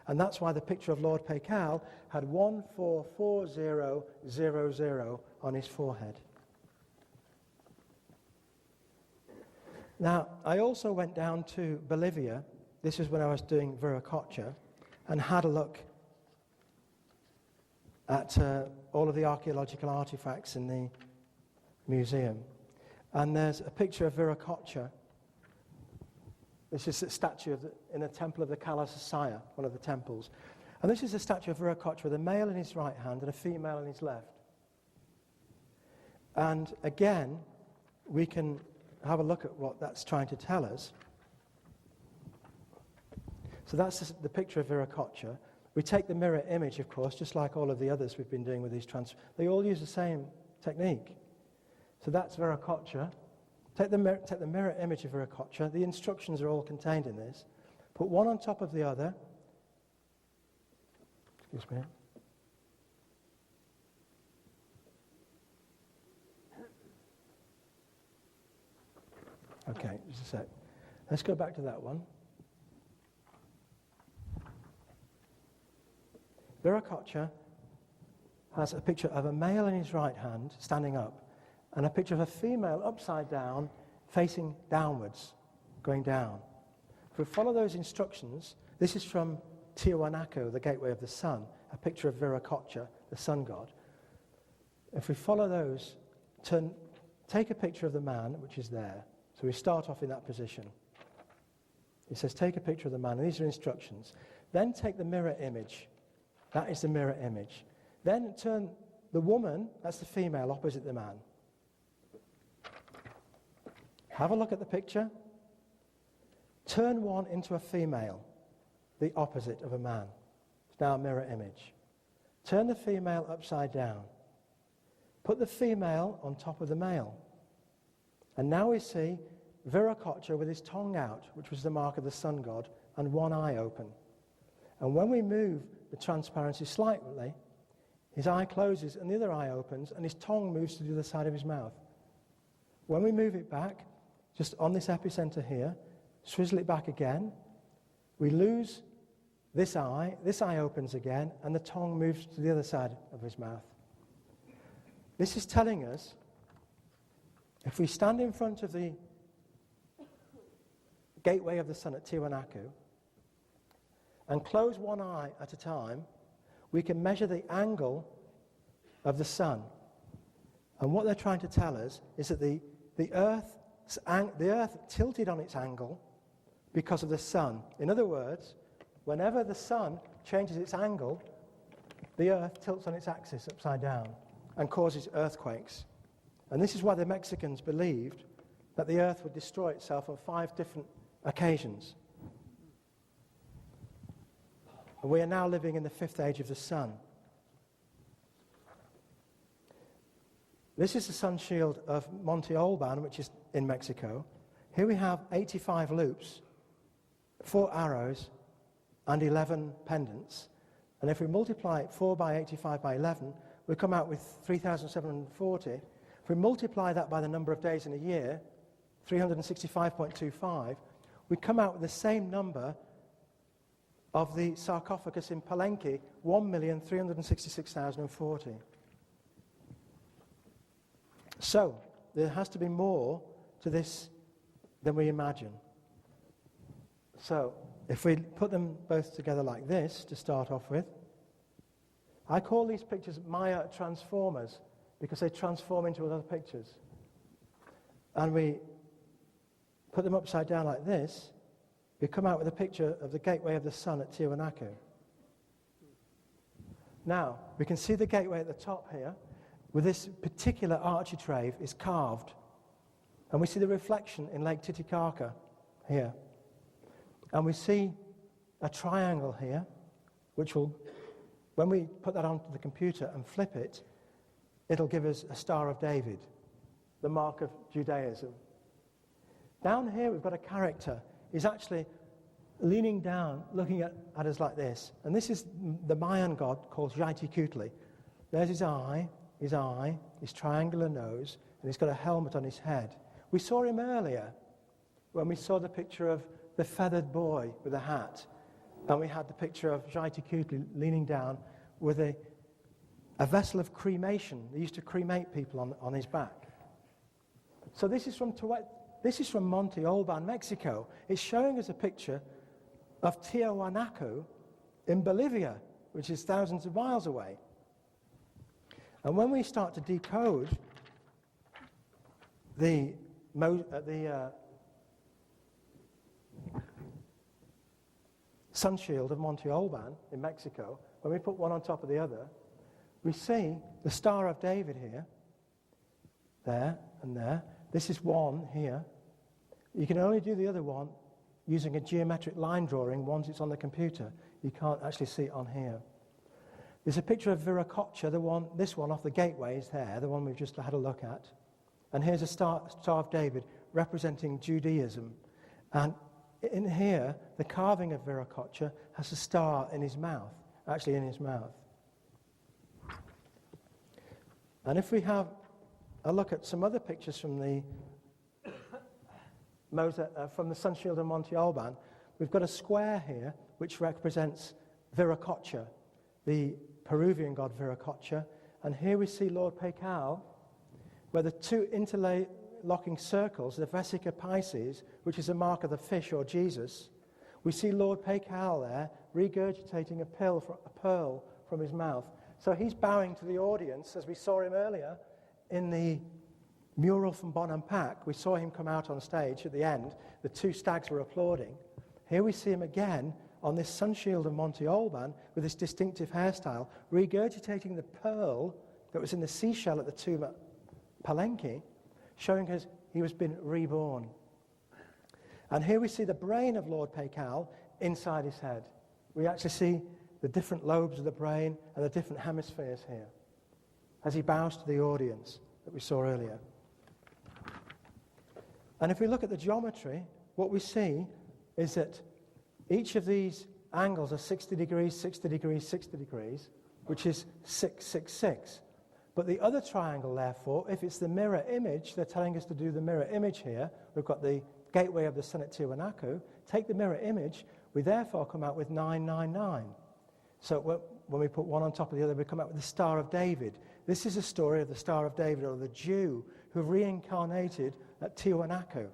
And that's why the picture of Lord Pekal had 144000 on his forehead. Now, I also went down to Bolivia. This is when I was doing Viracocha, and had a look at all of the archaeological artifacts in the museum. And there's a picture of Viracocha. This is a statue in a temple of the Kalasasaya, one of the temples. And this is a statue of Viracocha with a male in his right hand and a female in his left. And again, we can have a look at what that's trying to tell us. So that's the picture of Viracocha. We take the mirror image, of course, just like all of the others we've been doing with these they all use the same technique. So that's Viracocha. Take the mirror image of Viracocha. The instructions are all contained in this. Put one on top of the other. Excuse me. Okay, just a sec. Let's go back to that one. Viracocha has a picture of a male in his right hand, standing up, and a picture of a female upside down, facing downwards, going down. If we follow those instructions, this is from Tiwanaku, the gateway of the sun, a picture of Viracocha, the sun god. If we follow those, take a picture of the man, which is there. So we start off in that position. It says, take a picture of the man, and these are instructions. Then take the mirror image. That is the mirror image. Then turn the woman, that's the female, opposite the man. Have a look at the picture. Turn one into a female, the opposite of a man. It's now a mirror image. Turn the female upside down. Put the female on top of the male. And now we see Viracocha with his tongue out, which was the mark of the sun god, and one eye open. And when we move the transparency slightly, his eye closes and the other eye opens, and his tongue moves to the other side of his mouth. When we move it back, just on this epicenter here, swizzle it back again, we lose this eye opens again, and the tongue moves to the other side of his mouth. This is telling us, if we stand in front of the gateway of the sun at Tiwanaku and close one eye at a time, we can measure the angle of the sun. And what they're trying to tell us is that the Earth tilted on its angle because of the sun. In other words, whenever the sun changes its angle, the Earth tilts on its axis upside down and causes earthquakes. And this is why the Mexicans believed that the Earth would destroy itself on 5 different occasions. And we are now living in the 5th age of the sun. This is the sun shield of Monte Olban, which is in Mexico. Here we have 85 loops, 4 arrows, and 11 pendants. And if we multiply 4 by 85 by 11, we come out with 3,740. If we multiply that by the number of days in a year, 365.25, we come out with the same number of the sarcophagus in Palenque, 1,366,040. So, there has to be more to this than we imagine. So, if we put them both together like this, to start off with, I call these pictures Maya transformers, because they transform into other pictures. And we put them upside down like this, we come out with a picture of the gateway of the sun at Tiwanaku. Now, we can see the gateway at the top here, with this particular architrave is carved. And we see the reflection in Lake Titicaca here. And we see a triangle here, which will, when we put that onto the computer and flip it, it'll give us a Star of David, the mark of Judaism. Down here we've got a character. He's actually leaning down, looking at us like this. And this is the Mayan god called Jaitikutli. There's his eye, his triangular nose, and he's got a helmet on his head. We saw him earlier when we saw the picture of the feathered boy with a hat, and we had the picture of Jaiti Kutli leaning down with a vessel of cremation. They used to cremate people on his back. So this is from Monte Alban, Mexico. It's showing us a picture of Tiwanaku in Bolivia, which is thousands of miles away. And when we start to decode the sun shield of Monte Alban in Mexico, when we put one on top of the other, we see the Star of David here, there and there. This is one here. You can only do the other one using a geometric line drawing once it's on the computer. You can't actually see it on here. There's a picture of Viracocha, this one off the gateway is there, the one we've just had a look at. And here's a Star of David representing Judaism. And in here, the carving of Viracocha has a star in his mouth, actually in his mouth. And if we have a look at some other pictures from the sun shield of Monte Alban, we've got a square here which represents Viracocha, the Peruvian god Viracocha. And here we see Lord Pacal, where the two interlocking circles, the Vesica Pisces, which is a mark of the fish or Jesus. We see Lord Pacal there regurgitating a pearl from his mouth. So he's bowing to the audience, as we saw him earlier in the mural from Bonampak. We saw him come out on stage at the end. The two stags were applauding. Here we see him again on this sun shield of Monte Alban with this distinctive hairstyle, regurgitating the pearl that was in the seashell at the tomb at Palenque, showing us he was been reborn. And here we see the brain of Lord Pacal inside his head. We actually see the different lobes of the brain and the different hemispheres here as he bows to the audience that we saw earlier. And if we look at the geometry, what we see is that each of these angles are 60 degrees, 60 degrees, 60 degrees, which is 666. But the other triangle, therefore, if it's the mirror image, they're telling us to do the mirror image here. We've got the gateway of the sun at Tiwanaku. Take the mirror image. We therefore come out with 999. So when we put one on top of the other, we come out with the Star of David. This is a story of the Star of David, or the Jew who reincarnated at Tiwanaku.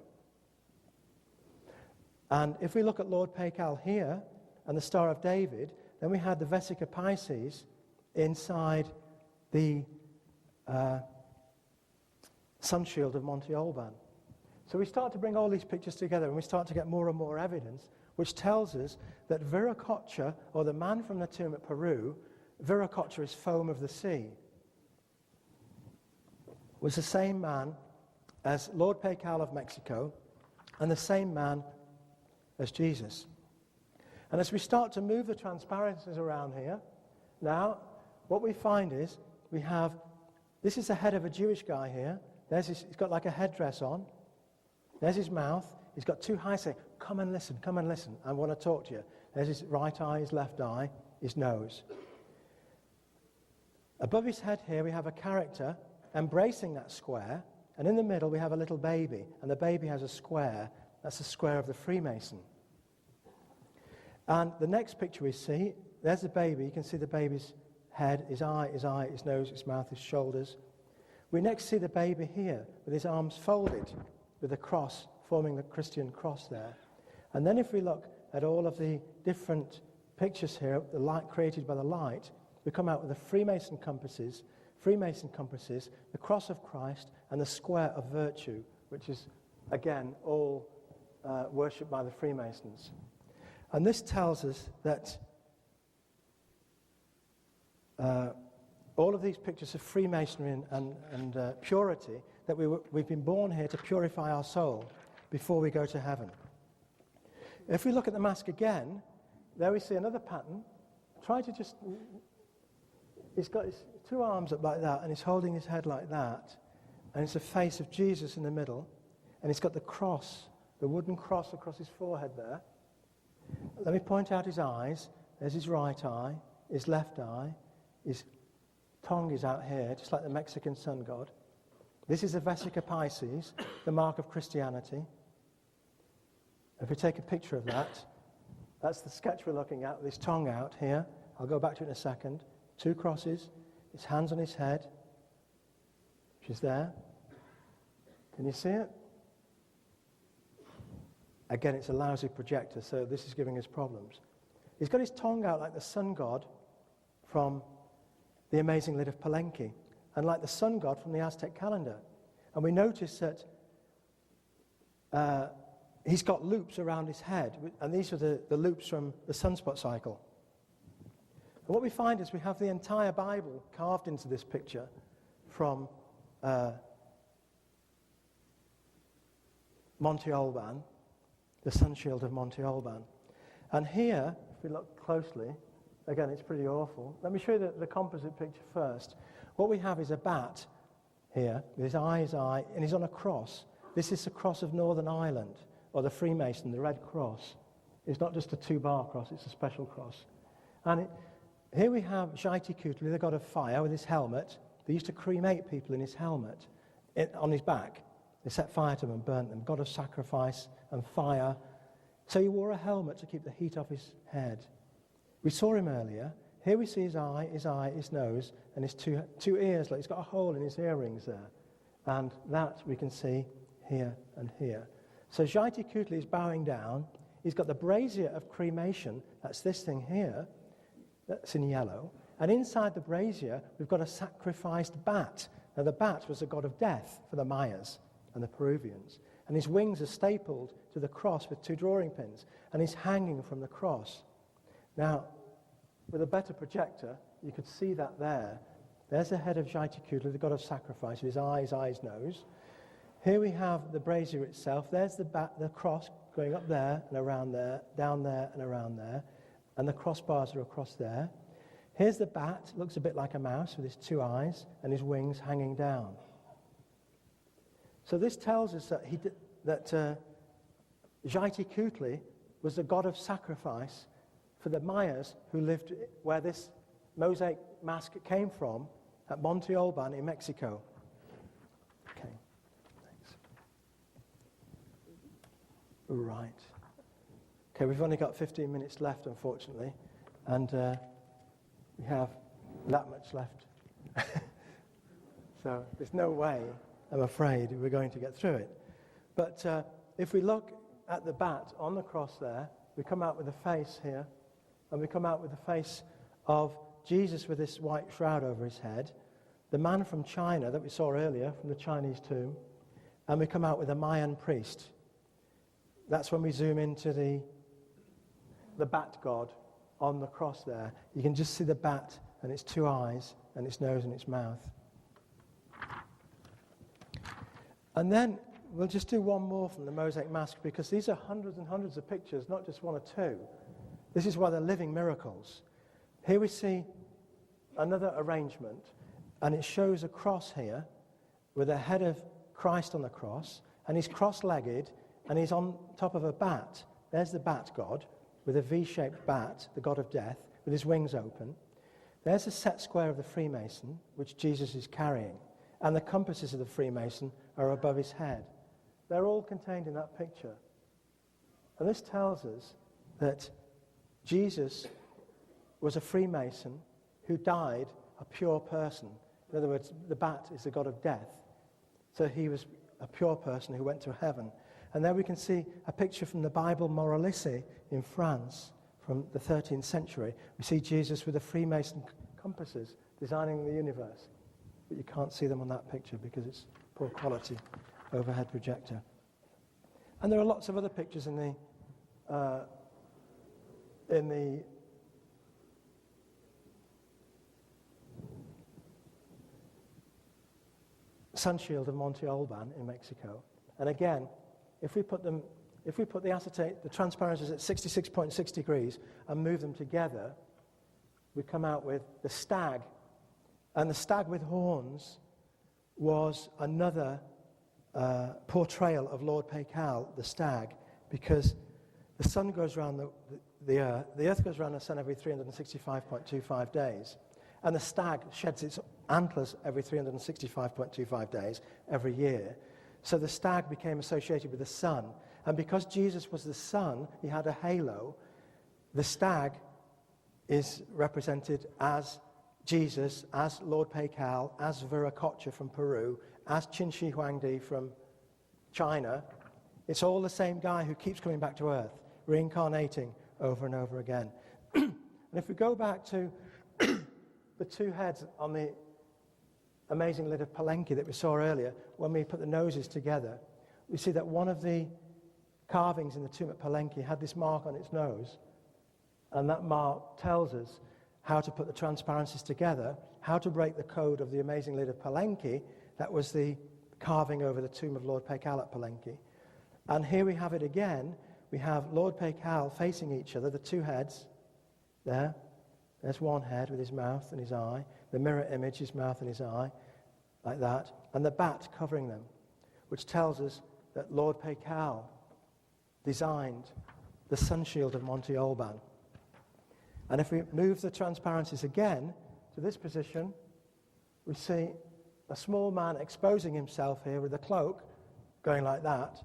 And if we look at Lord Pacal here and the Star of David, then we had the Vesica Pisces inside the sun shield of Monte Alban. So we start to bring all these pictures together and we start to get more and more evidence, which tells us that Viracocha, or the man from the tomb at Peru, Viracocha is foam of the sea, was the same man as Lord Pacal of Mexico and the same man as Jesus. And as we start to move the transparencies around here, now what we find is this is the head of a Jewish guy here. He's got like a headdress on. There's his mouth. He's got two eyes saying, come and listen, I want to talk to you. There's his right eye, his left eye, his nose. Above his head here we have a character embracing that square, and in the middle we have a little baby, and the baby has a square. That's the square of the Freemason. And the next picture we see, there's the baby. You can see the baby's head, his eye, his nose, his mouth, his shoulders. We next see the baby here with his arms folded with a cross, forming the Christian cross there. And then if we look at all of the different pictures here, the light created by the light, we come out with the Freemason compasses, the cross of Christ, and the square of virtue, which is, again, all worshipped by the Freemasons. And this tells us that all of these pictures of Freemasonry and purity, that we've been born here to purify our soul before we go to heaven. If we look at the mask again, there we see another pattern. He's got his two arms up like that, and he's holding his head like that, and it's a face of Jesus in the middle, and he's got the cross, the wooden cross across his forehead there. Let me point out his eyes. There's his right eye, his left eye, his tongue is out here, just like the Mexican sun god. This is the Vesica Pisces, the mark of Christianity. If we take a picture of that, that's the sketch we're looking at with his tongue out here. I'll go back to it in a second. 2 crosses, his hands on his head, which is there. Can you see it? Again, it's a lousy projector, so this is giving us problems. He's got his tongue out like the sun god from the amazing lid of Palenque, and like the sun god from the Aztec calendar. And we notice that he's got loops around his head, and these are the loops from the sunspot cycle. And what we find is we have the entire Bible carved into this picture from Monte Alban, the sun shield of Monte Alban. And here, if we look closely, again, it's pretty awful. Let me show you the composite picture first. What we have is a bat here, with his eye, and he's on a cross. This is the cross of Northern Ireland, or the Freemason, the Red Cross. It's not just a 2-bar cross, it's a special cross. And here we have Jaiti Kutli, the god of fire, with his helmet. They used to cremate people in his helmet, on his back. They set fire to them and burnt them, god of sacrifice and fire. So he wore a helmet to keep the heat off his head. We saw him earlier. Here we see his his nose, and his two ears. Like he's got a hole in his earrings there. And that we can see here and here. So Jaiti Kutli is bowing down. He's got the brazier of cremation. That's this thing here. That's in yellow. And inside the brazier, we've got a sacrificed bat. Now, the bat was a god of death for the Mayas and the Peruvians. And his wings are stapled to the cross with 2 drawing pins. And he's hanging from the cross. Now, with a better projector, you could see that there. There's the head of Jaiti Kutli, the god of sacrifice, with his eyes, nose. Here we have the brazier itself. There's the cross going up there and around there, down there and around there. And the crossbars are across there. Here's the bat. Looks a bit like a mouse with his 2 eyes and his wings hanging down. So this tells us that Jaiti Kutli was the god of sacrifice for the Mayas who lived where this mosaic mask came from, at Monte Alban in Mexico. Okay, thanks. Right. Okay, we've only got 15 minutes left, unfortunately, and we have that much left. So there's no way, I'm afraid, we're going to get through it. But if we look at the bat on the cross there, we come out with a face here, and we come out with the face of Jesus with this white shroud over his head, the man from China that we saw earlier from the Chinese tomb, and we come out with a Mayan priest. That's when we zoom into the bat god on the cross there. You can just see the bat and its 2 eyes and its nose and its mouth. And then we'll just do one more from the mosaic mask, because these are hundreds and hundreds of pictures, not just 1 or 2. This is why they're living miracles. Here we see another arrangement, and it shows a cross here with the head of Christ on the cross, and he's cross-legged, and he's on top of a bat. There's the bat god with a V-shaped bat, the god of death, with his wings open. There's the set square of the Freemason, which Jesus is carrying, and the compasses of the Freemason are above his head. They're all contained in that picture. And this tells us that Jesus was a Freemason who died a pure person. In other words, the bat is the god of death. So he was a pure person who went to heaven. And there we can see a picture from the Bible Moralice in France from the 13th century. We see Jesus with the Freemason compasses designing the universe. But you can't see them on that picture because it's poor quality overhead projector. And there are lots of other pictures in the sun shield of Monte Alban in Mexico. And again, if we put the acetate, the transparencies at 66.6 degrees and move them together, we come out with the stag. And the stag with horns was another portrayal of Lord Pacal, the stag, because the sun goes around the earth goes around the sun every 365.25 days, and the stag sheds its antlers every 365.25 days every year. So the stag became associated with the sun, And because Jesus was the sun, he had a halo. The stag is represented as Jesus, as Lord Paikal, as Viracocha from Peru, as Qin Shi Huangdi from China. It's all the same guy who keeps coming back to Earth, reincarnating over and over again. And if we go back to the two heads on the amazing lid of Palenque that we saw earlier, when we put the noses together, we see that one of the carvings in the tomb at Palenque had this mark on its nose, and that mark tells us how to put the transparencies together, how to break the code of the amazing lid of Palenque. That was the carving over the tomb of Lord Paikal at Palenque. And here we have it again. We have Lord Paikal facing each other, the two heads there. There's one head with his mouth and his eye. The mirror image, his mouth and his eye, like that. And the bat covering them, which tells us that Lord Paikal designed the sun shield of Monte Olban. And if we move the transparencies again to this position, we see a small man exposing himself here with a cloak going like that.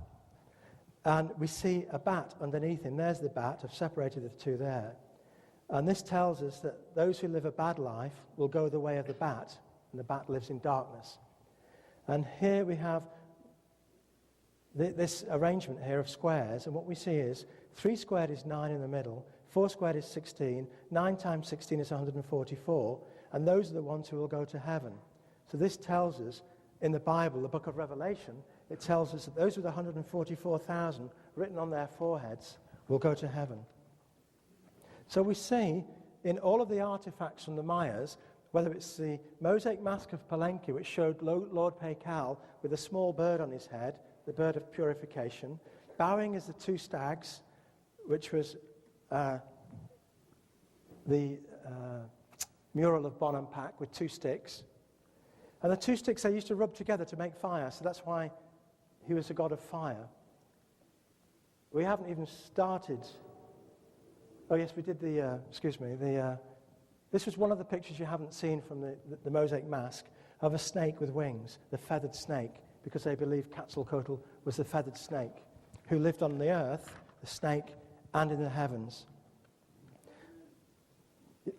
And we see a bat underneath him. There's the bat. I've separated the two there. And this tells us that those who live a bad life will go the way of the bat, and the bat lives in darkness. And here we have this arrangement here of squares, and what we see is 3 squared is 9 in the middle, 4 squared is 16, 9 times 16 is 144, and those are the ones who will go to heaven. So this tells us, in the Bible, the book of Revelation, it tells us that those with 144,000 written on their foreheads will go to heaven. So we see in all of the artifacts from the Mayas, whether it's the mosaic mask of Palenque, which showed Lord Paikal with a small bird on his head, the bird of purification, bowing as the 2 stags, which was the mural of Bonampak with 2 sticks. And the 2 sticks they used to rub together to make fire, so that's why he was a god of fire. We haven't even started. Oh yes, we did this was one of the pictures you haven't seen from the mosaic mask of a snake with wings, the feathered snake, because they believed Quetzalcoatl was the feathered snake who lived on the earth, the snake, and in the heavens.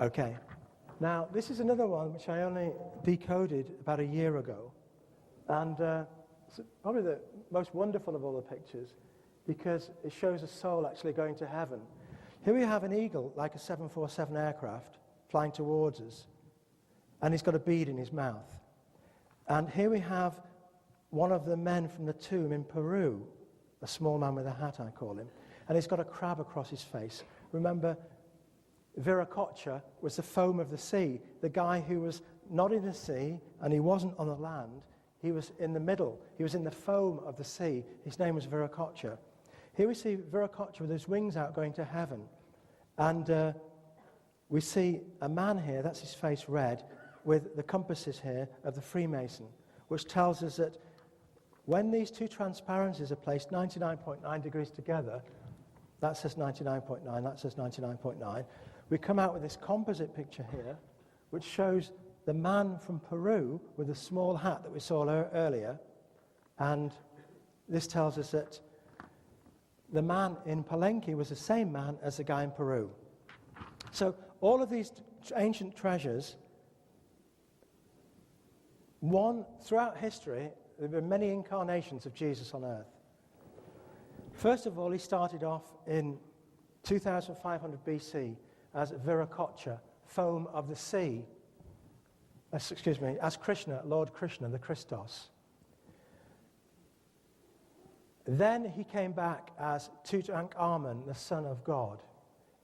Okay. Now, this is another one which I only decoded about a year ago. And it's probably the most wonderful of all the pictures because it shows a soul actually going to heaven. Here we have an eagle, like a 747 aircraft, flying towards us. And he's got a bead in his mouth. And here we have one of the men from the tomb in Peru, a small man with a hat, I call him. And he's got a crab across his face. Remember, Viracocha was the foam of the sea, the guy who was not in the sea and he wasn't on the land. He was in the middle. He was in the foam of the sea. His name was Viracocha. Here we see Viracocha with his wings out going to heaven. And we see a man here, that's his face red, with the compasses here of the Freemason, which tells us that when these 2 transparencies are placed 99.9 degrees together, that says 99.9, that says 99.9, we come out with this composite picture here, which shows the man from Peru with the small hat that we saw earlier. And this tells us that the man in Palenque was the same man as the guy in Peru. So all of these ancient treasures, throughout history, there have been many incarnations of Jesus on earth. First of all, he started off in 2500 BC as Viracocha, foam of the sea. As Krishna, Lord Krishna, the Christos. Then he came back as Tutankhamun, the son of God.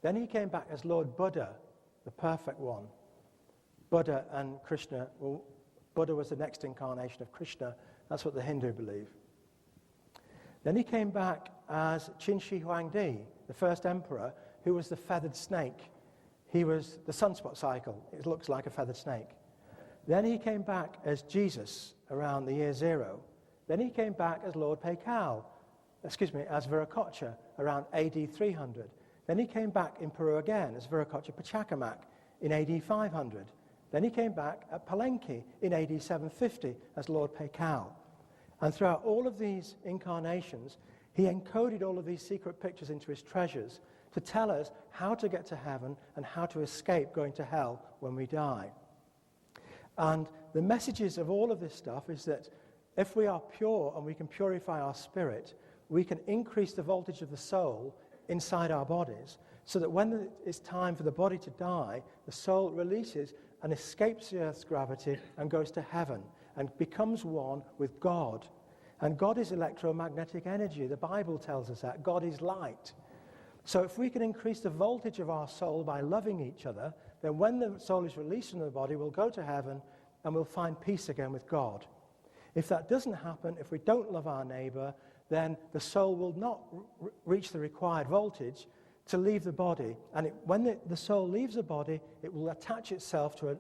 Then he came back as Lord Buddha, the perfect one. Buddha and Krishna, well, Buddha was the next incarnation of Krishna. That's what the Hindu believe. Then he came back as Qin Shi Huangdi, the first emperor, who was the feathered snake. He was the sunspot cycle. It looks like a feathered snake. Then he came back as Jesus around the year 0. Then he came back as Lord Paikal, as Viracocha around AD 300. Then he came back in Peru again as Viracocha Pachacamac in AD 500. Then he came back at Palenque in AD 750 as Lord Paikal. And throughout all of these incarnations, He encoded all of these secret pictures into his treasures to tell us how to get to heaven and how to escape going to hell when we die. And the messages of all of this stuff is that if we are pure and we can purify our spirit, we can increase the voltage of the soul inside our bodies so that when it's time for the body to die, the soul releases and escapes the earth's gravity and goes to heaven and becomes one with God. And God is electromagnetic energy. The Bible tells us that. God is light. So if we can increase the voltage of our soul by loving each other, then when the soul is released from the body, we'll go to heaven and we'll find peace again with God. If that doesn't happen, if we don't love our neighbor, then the soul will not reach the required voltage to leave the body. And when the soul leaves the body, it will attach itself to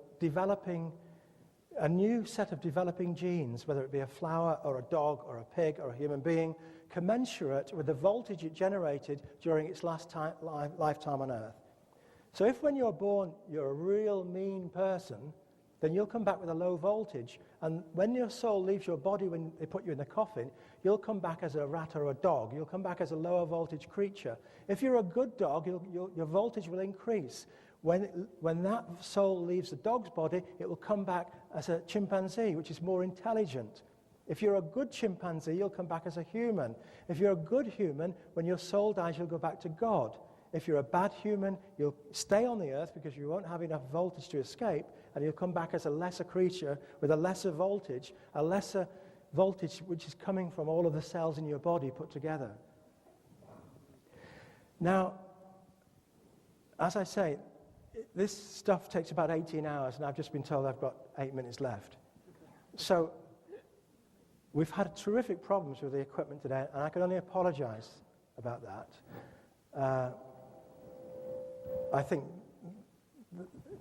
a new set of developing genes, whether it be a flower or a dog or a pig or a human being, commensurate with the voltage it generated during its lifetime on earth. So if when you're born you're a real mean person, then you'll come back with a low voltage. And when your soul leaves your body, when they put you in the coffin, you'll come back as a rat or a dog. You'll come back as a lower voltage creature. If you're a good dog, your voltage will increase. When that soul leaves the dog's body, it will come back as a chimpanzee, which is more intelligent. If you're a good chimpanzee, you'll come back as a human. If you're a good human, when your soul dies, you'll go back to God. If you're a bad human, you'll stay on the earth because you won't have enough voltage to escape, and you'll come back as a lesser creature with a lesser voltage which is coming from all of the cells in your body put together. Now, as I say, this stuff takes about 18 hours, and I've just been told I've got 8 minutes left. So we've had terrific problems with the equipment today, and I can only apologize about that. I think,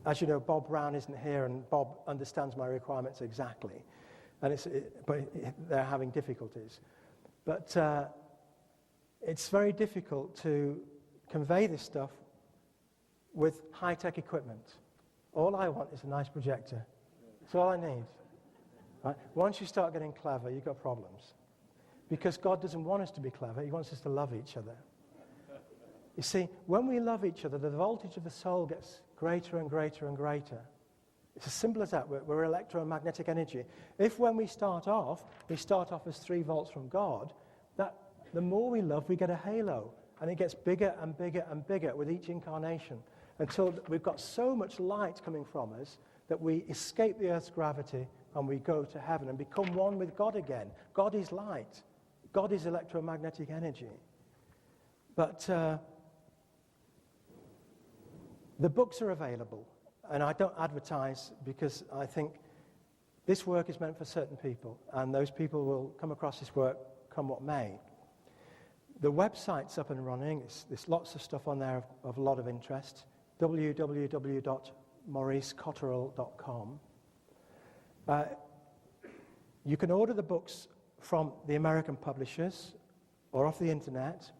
as you know, Bob Brown isn't here, and Bob understands my requirements exactly, but they're having difficulties. But it's very difficult to convey this stuff with high-tech equipment. All I want is a nice projector. That's all I need. Right? Once you start getting clever, you've got problems. Because God doesn't want us to be clever. He wants us to love each other. You see, when we love each other, the voltage of the soul gets greater and greater and greater. It's as simple as that. We're electromagnetic energy. If when we start off as 3 volts from God, the more we love, we get a halo. And it gets bigger and bigger and bigger with each incarnation, until we've got so much light coming from us that we escape the earth's gravity and we go to heaven and become one with God again. God is light. God is electromagnetic energy. But the books are available, and I don't advertise because I think this work is meant for certain people, and those people will come across this work come what may. The website's up and running. There's lots of stuff on there of a lot of interest. www.mauricecotterell.com. You can order the books from the American publishers or off the internet.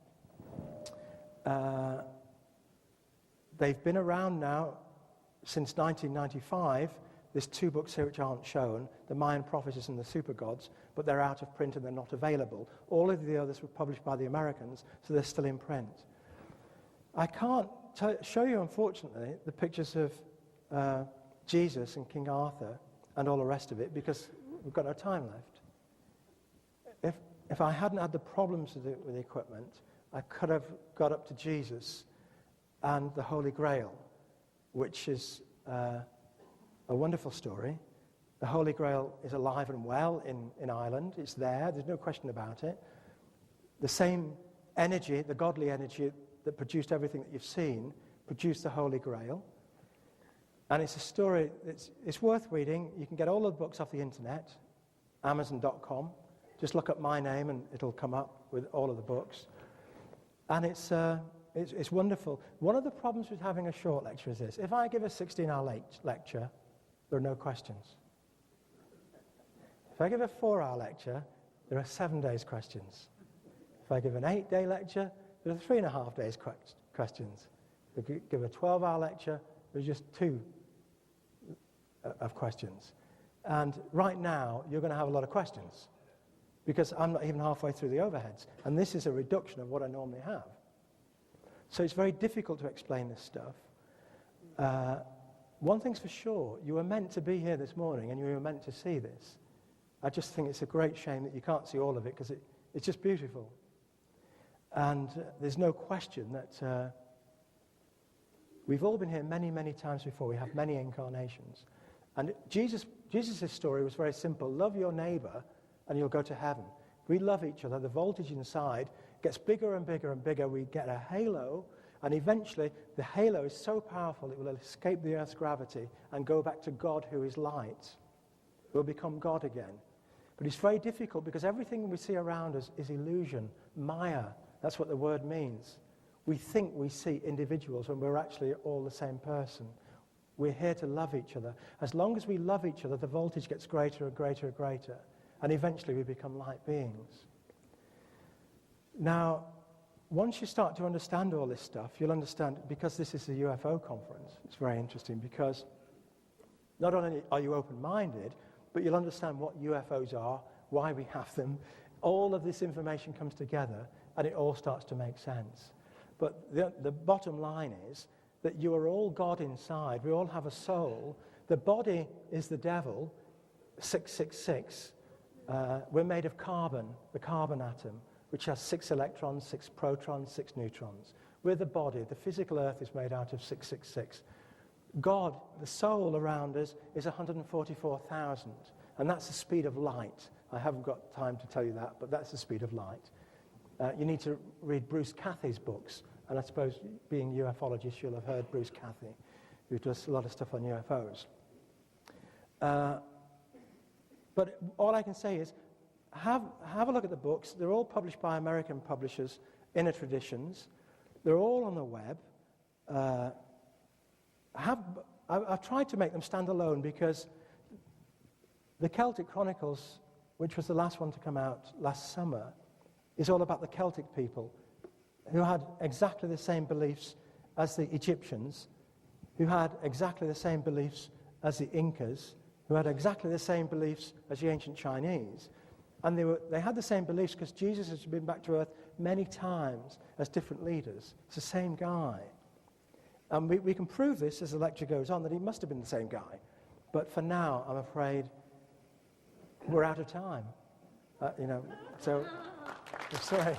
They've been around now since 1995. There's 2 books here which aren't shown, The Mayan Prophecies and The Super Gods, but they're out of print and they're not available. All of the others were published by the Americans, so they're still in print. I can't show you, unfortunately, the pictures of Jesus and King Arthur and all the rest of it because we've got no time left. If I hadn't had the problems with the equipment, I could have got up to Jesus and the Holy Grail, which is a wonderful story. The Holy Grail is alive and well in Ireland. It's there's no question about it. The same energy, the godly energy that produced everything that you've seen, produced the Holy Grail. And it's a story, it's worth reading. You can get all the books off the internet, Amazon.com. Just look up my name and it'll come up with all of the books. And it's wonderful. One of the problems with having a short lecture is this. If I give a 16-hour lecture, there are no questions. If I give a 4-hour lecture, there are 7 days questions. If I give an 8-day lecture, there are 3.5 days questions. If I give a 12-hour lecture, there's just 2 of questions. And right now, you're going to have a lot of questions. because I'm not even halfway through the overheads. And this is a reduction of what I normally have. So it's very difficult to explain this stuff. One thing's for sure, you were meant to be here this morning and you were meant to see this. I just think it's a great shame that you can't see all of it because it's just beautiful. And there's no question that we've all been here many, many times before. We have many incarnations. And Jesus' story was very simple. Love your neighbor and you'll go to heaven. We love each other. The voltage inside gets bigger and bigger and bigger. We get a halo, and eventually the halo is so powerful it will escape the earth's gravity and go back to God who is light. We'll become God again. But it's very difficult because everything we see around us is illusion, Maya. That's what the word means. We think we see individuals when we're actually all the same person. We're here to love each other. As long as we love each other, the voltage gets greater and greater and greater. And eventually we become light beings. Now, once you start to understand all this stuff, you'll understand, because this is a UFO conference, it's very interesting because not only are you open-minded, but you'll understand what UFOs are, why we have them. All of this information comes together and it all starts to make sense. But the bottom line is that you are all God inside. We all have a soul. The body is the devil, 666. We're made of carbon, the carbon atom, which has 6 electrons, 6 protons, 6 neutrons. We're the body. The physical earth is made out of 666. God, the soul around us, is 144,000. And that's the speed of light. I haven't got time to tell you that, but that's the speed of light. You need to read Bruce Cathy's books. And I suppose, being a ufologist, you'll have heard Bruce Cathy, who does a lot of stuff on UFOs. But all I can say is, have a look at the books. They're all published by American publishers, Inner Traditions. They're all on the web. I've tried to make them stand alone because the Celtic Chronicles, which was the last one to come out last summer, is all about the Celtic people who had exactly the same beliefs as the Egyptians, who had exactly the same beliefs as the Incas, who had exactly the same beliefs as the ancient Chinese. And they had the same beliefs because Jesus has been back to earth many times as different leaders. It's the same guy. And we can prove this as the lecture goes on, that he must have been the same guy. But for now, I'm afraid we're out of time. So, sorry.